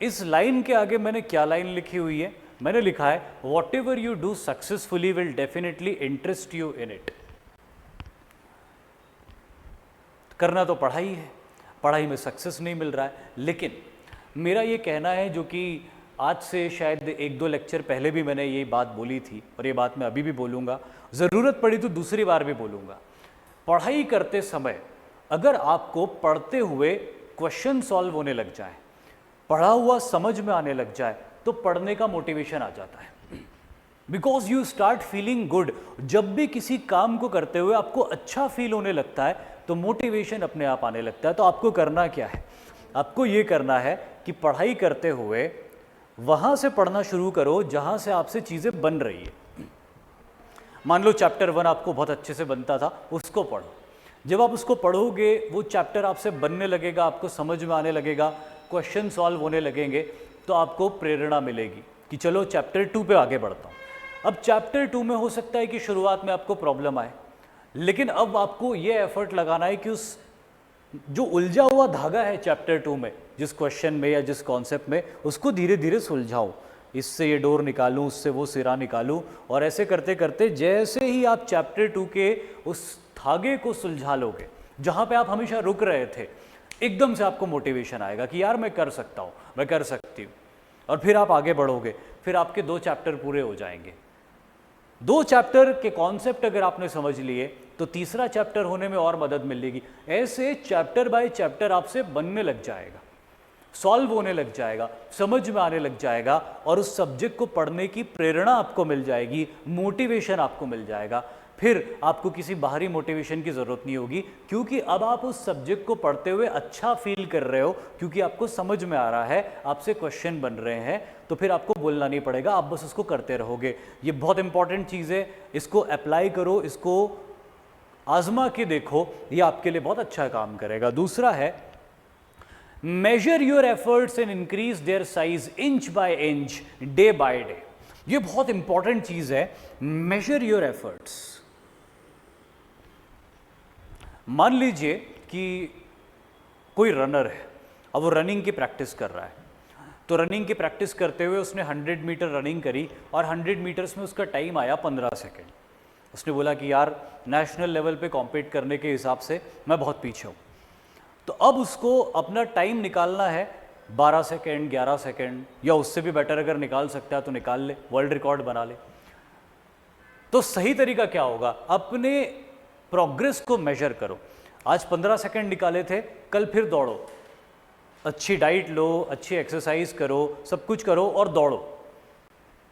इस लाइन के आगे मैंने क्या लाइन लिखी हुई है? मैंने लिखा है what ever you do successfully will definitely interest you in it. करना तो पढ़ाई है, पढ़ाई में सक्सेस नहीं मिल रहा है, लेकिन मेरा ये कहना है, जो कि आज से शायद 1-2 लेक्चर पहले भी मैंने ये बात बोली थी और ये बात मैं अभी भी बोलूँगा, ज़रूरत पड़ी तो दूसरी बार भी बोलूँगा। पढ़ाई करते समय अगर आपको पढ़ते हुए क्वेश्चन सॉल्व होने लग जाए, पढ़ा हुआ समझ में आने लग जाए तो पढ़ने का मोटिवेशन आ जाता है, because you start feeling good. जब भी किसी काम को करते हुए आपको अच्छा फील होने लगता है तो मोटिवेशन अपने आप आने लगता है। तो आपको करना क्या है, आपको ये करना है कि पढ़ाई करते हुए वहां से पढ़ना शुरू करो जहां से आपसे चीजें बन रही है। मान लो चैप्टर 1 आपको बहुत अच्छे से बनता था, उसको पढ़ो। जब आप उसको पढ़ोगे वो चैप्टर आपसे बनने लगेगा, आपको समझ में आने लगेगा, क्वेश्चन सॉल्व होने लगेंगे, तो आपको प्रेरणा मिलेगी कि चलो चैप्टर 2 पे आगे बढ़ता हूँ। अब चैप्टर 2 में हो सकता है कि शुरुआत में आपको प्रॉब्लम आए, लेकिन अब आपको ये एफर्ट लगाना है कि उस जो उलझा हुआ धागा है चैप्टर 2 में, जिस क्वेश्चन में या जिस कॉन्सेप्ट में, उसको धीरे धीरे सुलझाओ। इससे ये डोर निकालूं, उससे वो सिरा निकालूं, और ऐसे करते करते जैसे ही आप चैप्टर 2 के उस धागे को सुलझा लोगे जहाँ पे आप हमेशा रुक रहे थे, एकदम से आपको मोटिवेशन आएगा कि यार मैं कर सकता हूँ, मैं कर सकती हूँ, और फिर आप आगे बढ़ोगे। फिर आपके 2 चैप्टर पूरे हो जाएंगे। 2 चैप्टर के कॉन्सेप्ट अगर आपने समझ लिए तो तीसरा चैप्टर होने में और मदद मिलेगी। ऐसे चैप्टर बाय चैप्टर आपसे बनने लग जाएगा, सॉल्व होने लग जाएगा, समझ में आने लग जाएगा, और उस सब्जेक्ट को पढ़ने की प्रेरणा आपको मिल जाएगी, मोटिवेशन आपको मिल जाएगा। फिर आपको किसी बाहरी मोटिवेशन की ज़रूरत नहीं होगी, क्योंकि अब आप उस सब्जेक्ट को पढ़ते हुए अच्छा फील कर रहे हो, क्योंकि आपको समझ में आ रहा है, आपसे क्वेश्चन बन रहे हैं, तो फिर आपको बोलना नहीं पड़ेगा, आप बस उसको करते रहोगे। ये बहुत इंपॉर्टेंट चीज़ है, इसको अप्लाई करो, इसको आजमा के देखो, ये आपके लिए बहुत अच्छा काम करेगा। दूसरा है major your efforts and increase their size inch by inch, day by day. ये बहुत इंपॉर्टेंट चीज है, मेजर योर एफर्ट्स। मान लीजिए कि कोई रनर है, अब वो रनिंग की प्रैक्टिस कर रहा है, तो रनिंग की प्रैक्टिस करते हुए उसने 100 मीटर रनिंग करी और 100 मीटर्स में उसका टाइम आया 15 सेकेंड। उसने बोला कि यार नेशनल लेवल पे कॉम्पीट करने के हिसाब से मैं बहुत पीछे हूँ। तो अब उसको अपना टाइम निकालना है 12 सेकेंड, 11 सेकेंड, या उससे भी बेटर अगर निकाल सकता है तो निकाल ले, वर्ल्ड रिकॉर्ड बना ले। तो सही तरीका क्या होगा, अपने प्रोग्रेस को मेजर करो। आज 15 सेकेंड निकाले थे, कल फिर दौड़ो, अच्छी डाइट लो, अच्छी एक्सरसाइज करो, सब कुछ करो और दौड़ो।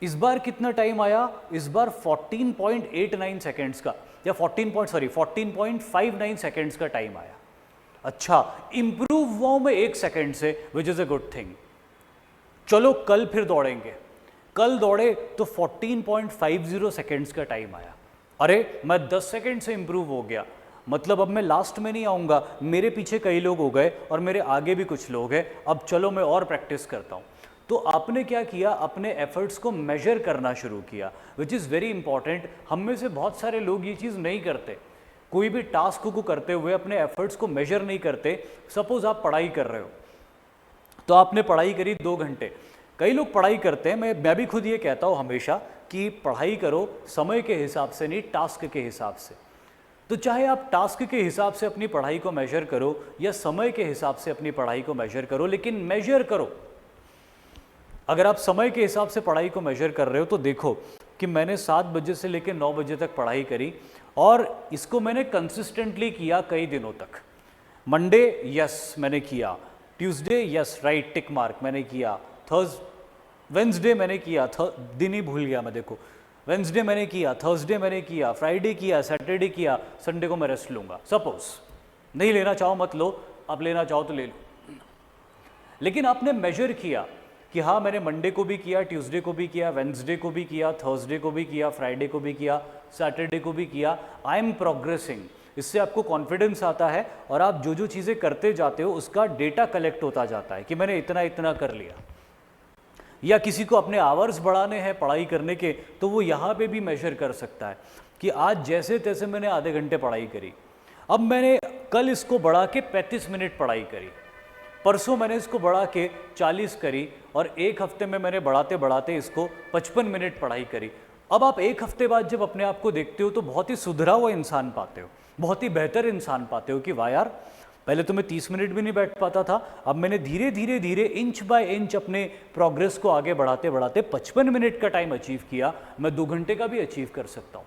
इस बार कितना टाइम आया, इस बार 14.89 सेकेंड्स का, या 14.59 सेकेंड्स का टाइम आया। अच्छा, इंप्रूव हुआ हूं मैं 1 सेकेंड से, which is a good thing. चलो कल फिर दौड़ेंगे। कल दौड़े तो 14.50 सेकेंड्स का टाइम आया। अरे मैं 10 सेकेंड से इंप्रूव हो गया, मतलब अब मैं लास्ट में नहीं आऊंगा, मेरे पीछे कई लोग हो गए और मेरे आगे भी कुछ लोग हैं, अब चलो मैं और प्रैक्टिस करता हूं। तो आपने क्या किया, अपने एफर्ट्स को मेजर करना शुरू किया, विच इज़ वेरी इंपॉर्टेंट। हम में से बहुत सारे लोग ये चीज़ नहीं करते, कोई भी टास्क को करते हुए अपने एफर्ट्स को मेजर नहीं करते। सपोज आप पढ़ाई कर रहे हो, तो आपने पढ़ाई करी 2 घंटे। कई लोग पढ़ाई करते हैं, मैं भी खुद ये कहता हूँ हमेशा कि पढ़ाई करो समय के हिसाब से, नहीं टास्क के हिसाब से। तो चाहे आप टास्क के हिसाब से अपनी पढ़ाई को मेजर करो या समय के हिसाब से अपनी पढ़ाई को मेजर करो, लेकिन मेजर करो। अगर आप समय के हिसाब से पढ़ाई को मेजर कर रहे हो तो देखो कि मैंने 7 बजे से लेकर 9 बजे तक पढ़ाई करी, और इसको मैंने कंसिस्टेंटली किया कई दिनों तक। मंडे यस मैंने किया, Tuesday yes right tick mark मैंने किया, वेंसडे मैंने किया, दिन ही भूल गया मैं, देखो वेंसडे मैंने किया, थर्सडे मैंने किया, फ्राइडे किया, सैटरडे किया, संडे को मैं रेस्ट लूँगा। सपोज नहीं लेना चाहो मत लो, आप लेना चाहो तो ले लो, लेकिन आपने मेजर किया कि हाँ मैंने मंडे को भी किया, ट्यूसडे को भी किया, वेंसडे को भी किया, थर्सडे को भी किया, फ्राइडे को भी किया, सैटरडे को भी किया। I am progressing. इससे आपको कॉन्फिडेंस आता है और आप जो जो चीज़ें करते जाते हो उसका डेटा कलेक्ट होता जाता है कि मैंने इतना इतना कर लिया। या किसी को अपने आवर्स बढ़ाने हैं पढ़ाई करने के, तो वो यहाँ पे भी मेजर कर सकता है कि आज जैसे तैसे मैंने आधे घंटे पढ़ाई करी, अब मैंने कल इसको बढ़ा के 35 मिनट पढ़ाई करी, परसों मैंने इसको बढ़ा के 40 करी, और 1 हफ्ते में मैंने बढ़ाते बढ़ाते इसको 55 मिनट पढ़ाई करी। अब आप 1 हफ्ते बाद जब अपने आप को देखते हो तो बहुत ही सुधरा हुआ इंसान पाते हो, बहुत ही बेहतर इंसान पाते हो कि वाह यार, पहले तो मैं 30 मिनट भी नहीं बैठ पाता था, अब मैंने धीरे धीरे धीरे इंच बाय इंच अपने प्रोग्रेस को आगे बढ़ाते बढ़ाते 55 मिनट का टाइम अचीव किया। मैं 2 घंटे का भी अचीव कर सकता हूँ।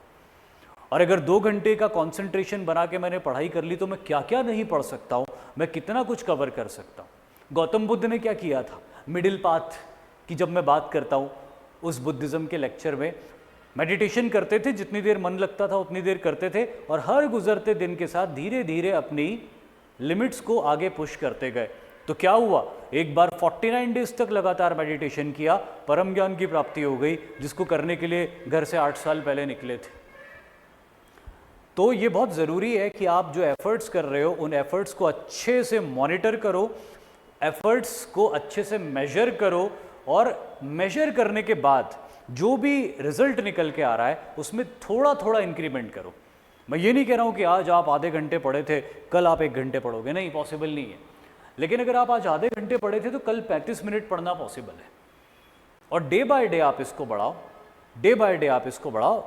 और अगर 2 घंटे का कंसंट्रेशन बना के मैंने पढ़ाई कर ली तो मैं क्या क्या नहीं पढ़ सकता हूँ, मैं कितना कुछ कवर कर सकता हूँ। गौतम बुद्ध ने क्या किया था, मिडिल पाथ की जब मैं बात करता हूँ उस बुद्धिज़्म के लेक्चर में, मेडिटेशन करते थे, जितनी देर मन लगता था उतनी देर करते थे और हर गुजरते दिन के साथ धीरे धीरे अपनी लिमिट्स को आगे पुश करते गए। तो क्या हुआ, एक बार 49 डेज तक लगातार मेडिटेशन किया, परम ज्ञान की प्राप्ति हो गई, जिसको करने के लिए घर से 8 साल पहले निकले थे। तो ये बहुत ज़रूरी है कि आप जो एफर्ट्स कर रहे हो उन एफर्ट्स को अच्छे से मॉनिटर करो, एफर्ट्स को अच्छे से मेजर करो और मेजर करने के बाद जो भी रिजल्ट निकल के आ रहा है उसमें थोड़ा थोड़ा इंक्रीमेंट करो। मैं ये नहीं कह रहा हूँ कि आज आप आधे घंटे पढ़े थे कल आप 1 घंटे पढ़ोगे, नहीं, पॉसिबल नहीं है। लेकिन अगर आप आज आधे घंटे पढ़े थे तो कल 35 मिनट पढ़ना पॉसिबल है। और डे बाय डे आप इसको बढ़ाओ, डे बाय डे आप इसको बढ़ाओ।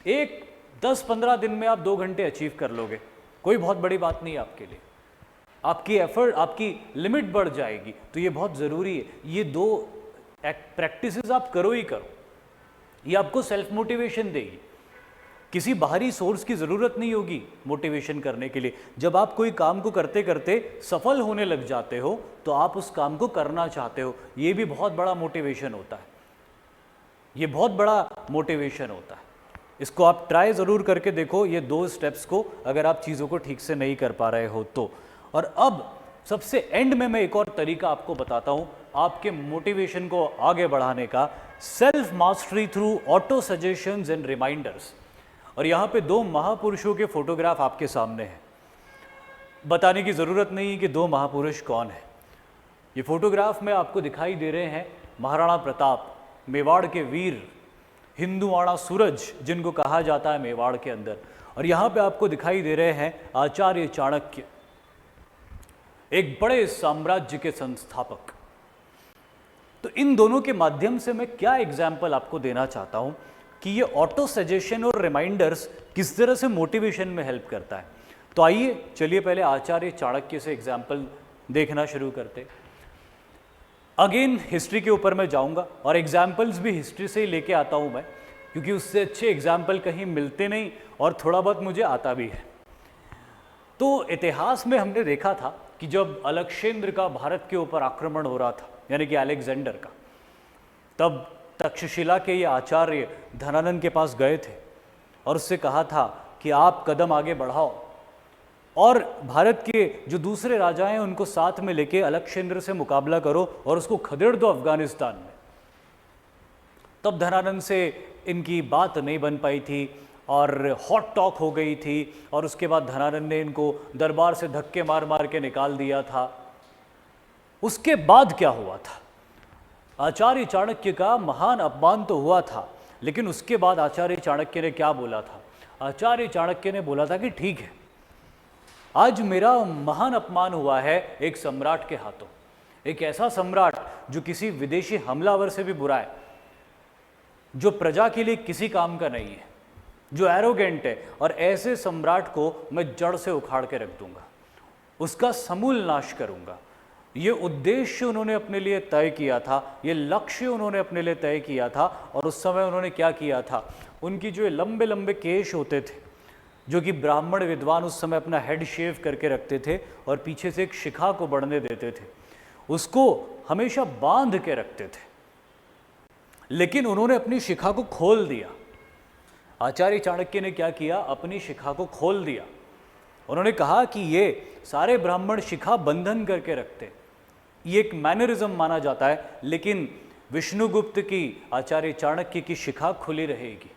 एक 10-15 दिन में आप 2 घंटे अचीव कर लोगे, कोई बहुत बड़ी बात नहीं है आपके लिए। आपकी एफर्ट, आपकी लिमिट बढ़ जाएगी। तो ये बहुत ज़रूरी है, ये 2 प्रैक्टिसेस आप करो ही करो। ये आपको सेल्फ मोटिवेशन देगी, किसी बाहरी सोर्स की ज़रूरत नहीं होगी मोटिवेशन करने के लिए। जब आप कोई काम को करते करते सफल होने लग जाते हो तो आप उस काम को करना चाहते हो, ये भी बहुत बड़ा मोटिवेशन होता है, ये बहुत बड़ा मोटिवेशन होता है। इसको आप ट्राई ज़रूर करके देखो, ये 2 स्टेप्स को, अगर आप चीज़ों को ठीक से नहीं कर पा रहे हो तो। और अब सबसे एंड में मैं एक और तरीका आपको बताता हूँ आपके मोटिवेशन को आगे बढ़ाने का, self mastery through auto suggestions and reminders. और यहाँ पे 2 महापुरुषों के फोटोग्राफ आपके सामने हैं। बताने की ज़रूरत नहीं कि 2 महापुरुष कौन है। ये फोटोग्राफ में आपको दिखाई दे रहे हैं महाराणा प्रताप, मेवाड़ के वीर, हिंदुआड़ा सूरज जिनको कहा जाता है मेवाड़ के अंदर। और यहाँ पे आपको दिखाई दे रहे हैं आचार्य चाणक्य, एक बड़े साम्राज्य के संस्थापक। तो इन दोनों के माध्यम से मैं क्या एग्जाम्पल आपको देना चाहता हूँ कि ये ऑटो सजेशन और रिमाइंडर्स किस तरह से मोटिवेशन में हेल्प करता है। तो आइए चलिए पहले आचार्य चाणक्य से एग्जाम्पल देखना शुरू करते। अगेन हिस्ट्री के ऊपर मैं जाऊंगा और एग्जाम्पल्स भी हिस्ट्री से ही लेके आता हूं मैं, क्योंकि उससे अच्छे एग्जाम्पल कहीं मिलते नहीं और थोड़ा बहुत मुझे आता भी है। तो इतिहास में हमने देखा था कि जब अलक्षेंद्र का भारत के ऊपर आक्रमण हो रहा था, यानी कि अलेक्जेंडर का, तब तक्षशिला के ये आचार्य धनानंद के पास गए थे और उससे कहा था कि आप कदम आगे बढ़ाओ और भारत के जो दूसरे राजा हैं उनको साथ में लेके अलक्षेंद्र से मुकाबला करो और उसको खदेड़ दो अफगानिस्तान में। तब धनानंद से इनकी बात नहीं बन पाई थी और हॉट टॉक हो गई थी और उसके बाद धनानंद ने इनको दरबार से धक्के मार मार के निकाल दिया था। उसके बाद क्या हुआ था, आचार्य चाणक्य का महान अपमान तो हुआ था, लेकिन उसके बाद आचार्य चाणक्य ने क्या बोला था? आचार्य चाणक्य ने बोला था कि ठीक है, आज मेरा महान अपमान हुआ है एक सम्राट के हाथों, एक ऐसा सम्राट जो किसी विदेशी हमलावर से भी बुरा है, जो प्रजा के लिए किसी काम का नहीं है, जो एरोगेंट है, और ऐसे सम्राट को मैं जड़ से उखाड़ के रख दूंगा, उसका समूल नाश करूंगा। ये उद्देश्य उन्होंने अपने लिए तय किया था, ये लक्ष्य उन्होंने अपने लिए तय किया था। और उस समय उन्होंने क्या किया था, उनकी जो लंबे लंबे केश होते थे, जो कि ब्राह्मण विद्वान उस समय अपना हेड शेव करके रखते थे और पीछे से एक शिखा को बढ़ने देते थे, उसको हमेशा बांध के रखते थे। लेकिन उन्होंने अपनी शिखा को खोल दिया। आचार्य चाणक्य ने क्या किया, अपनी शिखा को खोल दिया। उन्होंने कहा कि ये सारे ब्राह्मण शिखा बंधन करके रखते, ये एक मैनरिज्म माना जाता है, लेकिन विष्णुगुप्त की, आचार्य चाणक्य की शिखा खुली रहेगी।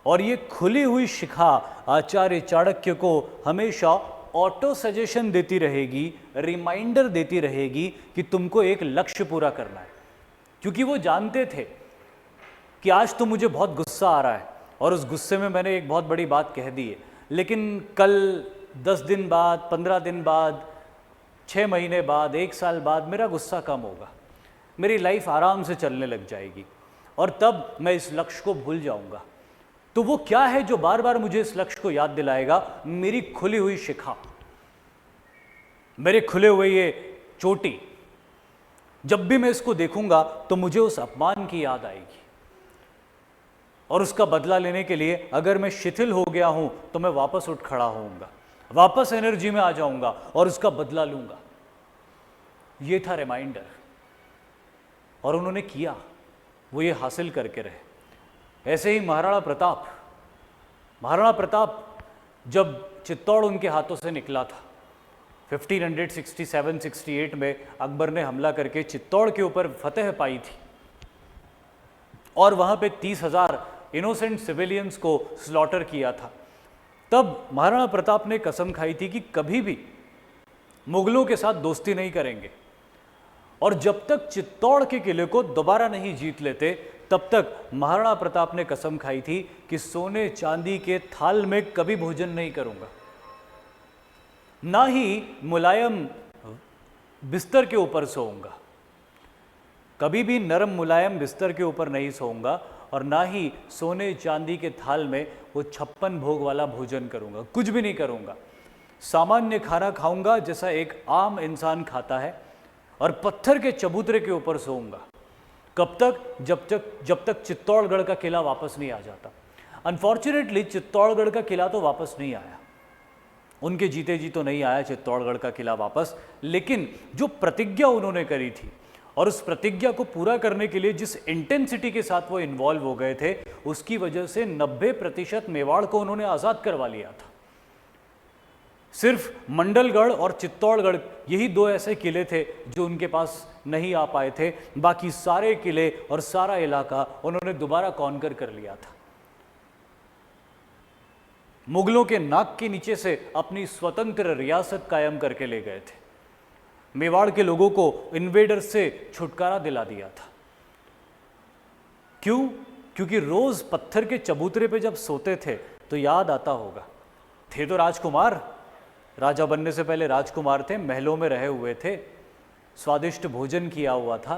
और ये खुली हुई शिखा आचार्य चाणक्य को हमेशा ऑटो सजेशन देती रहेगी, रिमाइंडर देती रहेगी कि तुमको एक लक्ष्य पूरा करना है। क्योंकि वो जानते थे कि आज तो मुझे बहुत गुस्सा आ रहा है और उस गुस्से में मैंने एक बहुत बड़ी बात कह दी है, लेकिन कल 10 दिन बाद, 15 दिन बाद, 6 महीने बाद, 1 साल बाद मेरा गुस्सा कम होगा, मेरी लाइफ आराम से चलने लग जाएगी और तब मैं इस लक्ष्य को भूल जाऊंगा। तो वो क्या है जो बार बार मुझे इस लक्ष्य को याद दिलाएगा? मेरी खुली हुई शिखा, मेरे खुले हुए ये चोटी। जब भी मैं इसको देखूंगा तो मुझे उस अपमान की याद आएगी और उसका बदला लेने के लिए अगर मैं शिथिल हो गया हूं तो मैं वापस उठ खड़ा होऊंगा, वापस एनर्जी में आ जाऊंगा और उसका बदला लूंगा। ये था रिमाइंडर। और उन्होंने किया, वो ये हासिल करके रहे। ऐसे ही महाराणा प्रताप जब चित्तौड़ उनके हाथों से निकला था, 1567-68 में अकबर ने हमला करके चित्तौड़ के ऊपर फतेह पाई थी और वहाँ पे 30,000 इनोसेंट सिविलियंस को स्लॉटर किया था। तब महाराणा प्रताप ने कसम खाई थी कि कभी भी मुगलों के साथ दोस्ती नहीं करेंगे और जब तक चित्तौड़ के किले को दोबारा नहीं जीत लेते तब तक महाराणा प्रताप ने कसम खाई थी कि सोने चांदी के थाल में कभी भोजन नहीं करूंगा, ना ही मुलायम बिस्तर के ऊपर सोऊंगा, कभी भी नरम मुलायम बिस्तर के ऊपर नहीं सोऊंगा और ना ही सोने चांदी के थाल में वो 56 भोग वाला भोजन करूंगा, कुछ भी नहीं करूंगा। सामान्य खाना खाऊंगा जैसा एक आम इंसान खाता है और पत्थर के चबूतरे के ऊपर सोऊंगा। कब तक? जब तक चित्तौड़गढ़ का किला वापस नहीं आ जाता। अनफॉर्चुनेटली चित्तौड़गढ़ का किला तो वापस नहीं आया, उनके जीते जी तो नहीं आया चित्तौड़गढ़ का किला वापस, लेकिन जो प्रतिज्ञा उन्होंने करी थी और उस प्रतिज्ञा को पूरा करने के लिए जिस इंटेंसिटी के साथ वो इन्वॉल्व हो गए थे, उसकी वजह से 90% मेवाड़ को उन्होंने आज़ाद करवा लिया था। सिर्फ मंडलगढ़ और चित्तौड़गढ़ यही दो ऐसे किले थे जो उनके पास नहीं आ पाए थे, बाकी सारे किले और सारा इलाका उन्होंने दोबारा कॉन्कर कर लिया था। मुगलों के नाक के नीचे से अपनी स्वतंत्र रियासत कायम करके ले गए थे, मेवाड़ के लोगों को इन्वेडर्स से छुटकारा दिला दिया था। क्यों? क्योंकि रोज पत्थर के चबूतरे पे जब सोते थे तो याद आता होगा, थे तो राजकुमार, राजा बनने से पहले राजकुमार थे, महलों में रहे हुए थे, स्वादिष्ट भोजन किया हुआ था,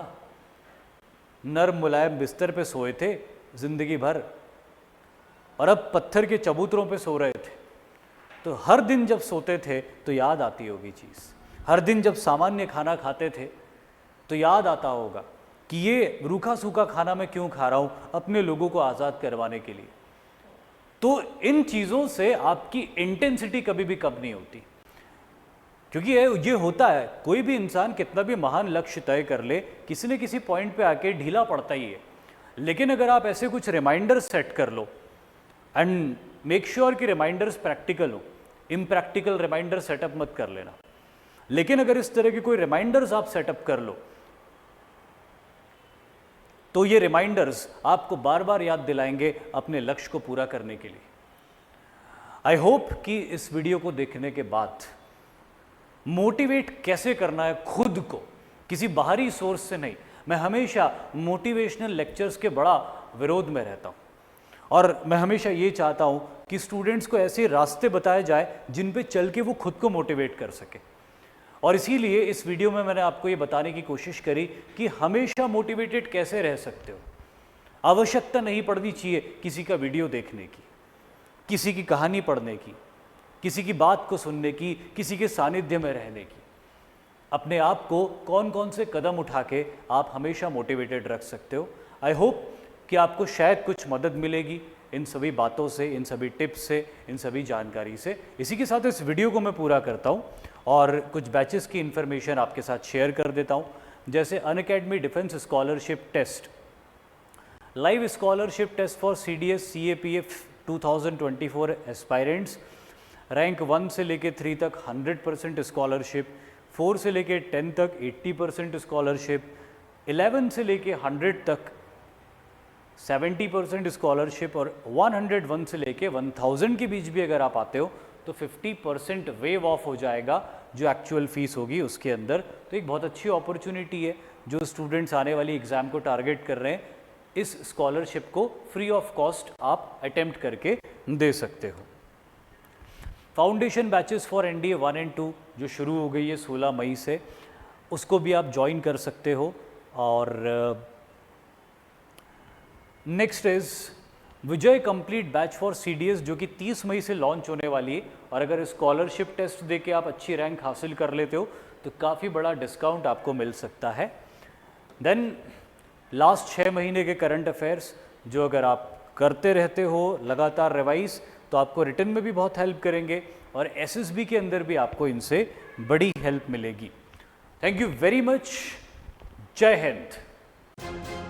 नर्म मुलायम बिस्तर पे सोए थे जिंदगी भर और अब पत्थर के चबूतरों पे सो रहे थे। तो हर दिन जब सोते थे तो याद आती होगी चीज़, हर दिन जब सामान्य खाना खाते थे तो याद आता होगा कि ये रूखा सूखा खाना मैं क्यों खा रहा हूँ, अपने लोगों को आज़ाद करवाने के लिए। तो इन चीज़ों से आपकी इंटेंसिटी कभी भी कम नहीं होती, क्योंकि ये होता है, कोई भी इंसान कितना भी महान लक्ष्य तय कर ले, किसी न किसी पॉइंट पे आके ढीला पड़ता ही है। लेकिन अगर आप ऐसे कुछ रिमाइंडर्स सेट कर लो एंड मेक श्योर कि रिमाइंडर्स प्रैक्टिकल हो, इम्प्रैक्टिकल रिमाइंडर सेटअप मत कर लेना। लेकिन अगर इस तरह के कोई रिमाइंडर्स आप सेटअप कर लो तो ये रिमाइंडर्स आपको बार बार याद दिलाएंगे अपने लक्ष्य को पूरा करने के लिए। आई होप कि इस वीडियो को देखने के बाद मोटिवेट कैसे करना है खुद को, किसी बाहरी सोर्स से नहीं। मैं हमेशा मोटिवेशनल लेक्चर्स के बड़ा विरोध में रहता हूँ और मैं हमेशा ये चाहता हूँ कि स्टूडेंट्स को ऐसे रास्ते बताए जाए जिन पे चल के वो खुद को मोटिवेट कर सके। और इसीलिए इस वीडियो में मैंने आपको ये बताने की कोशिश करी कि हमेशा मोटिवेटेड कैसे रह सकते हो। आवश्यकता नहीं पड़नी चाहिए किसी का वीडियो देखने की, किसी की कहानी पढ़ने की, किसी की बात को सुनने की, किसी के सानिध्य में रहने की। अपने आप को कौन कौन से कदम उठा के आप हमेशा मोटिवेटेड रख सकते हो। आई होप कि आपको शायद कुछ मदद मिलेगी इन सभी बातों से, इन सभी टिप्स से, इन सभी जानकारी से। इसी के साथ इस वीडियो को मैं पूरा करता हूँ और कुछ बैचेस की इन्फॉर्मेशन आपके साथ शेयर कर देता हूँ, जैसे Unacademy defence scholarship test, live scholarship test for CDS CAPF 2024 aspirants, rank 1 से लेके 3 तक 100% स्कॉलरशिप, 4 से लेके 10 तक 80% स्कॉलरशिप, 11 से लेके 100 तक 70% स्कॉलरशिप और 101 से लेके 1000 के बीच भी अगर आप आते हो तो 50% वेव ऑफ हो जाएगा जो एक्चुअल फीस होगी उसके अंदर। तो एक बहुत अच्छी अपॉर्चुनिटी है, जो स्टूडेंट्स आने वाली एग्ज़ाम को टारगेट कर रहे हैं, इस स्कॉलरशिप को फ्री ऑफ कॉस्ट आप अटेम्प्ट करके दे सकते हो। Foundation batches for NDA 1 and 2 जो शुरू हो गई है 16 मई से, उसको भी आप ज्वाइन कर सकते हो। और next is Vijay complete batch for CDS जो कि 30 मई से लॉन्च होने वाली है, और अगर स्कॉलरशिप टेस्ट देके आप अच्छी रैंक हासिल कर लेते हो तो काफ़ी बड़ा डिस्काउंट आपको मिल सकता है। देन लास्ट 6 महीने के करंट अफेयर्स जो अगर आप करते रहते हो लगातार रिवाइज, तो आपको रिटन में भी बहुत हेल्प करेंगे और SSB के अंदर भी आपको इनसे बड़ी हेल्प मिलेगी। Thank you very much. जय हिंद। है।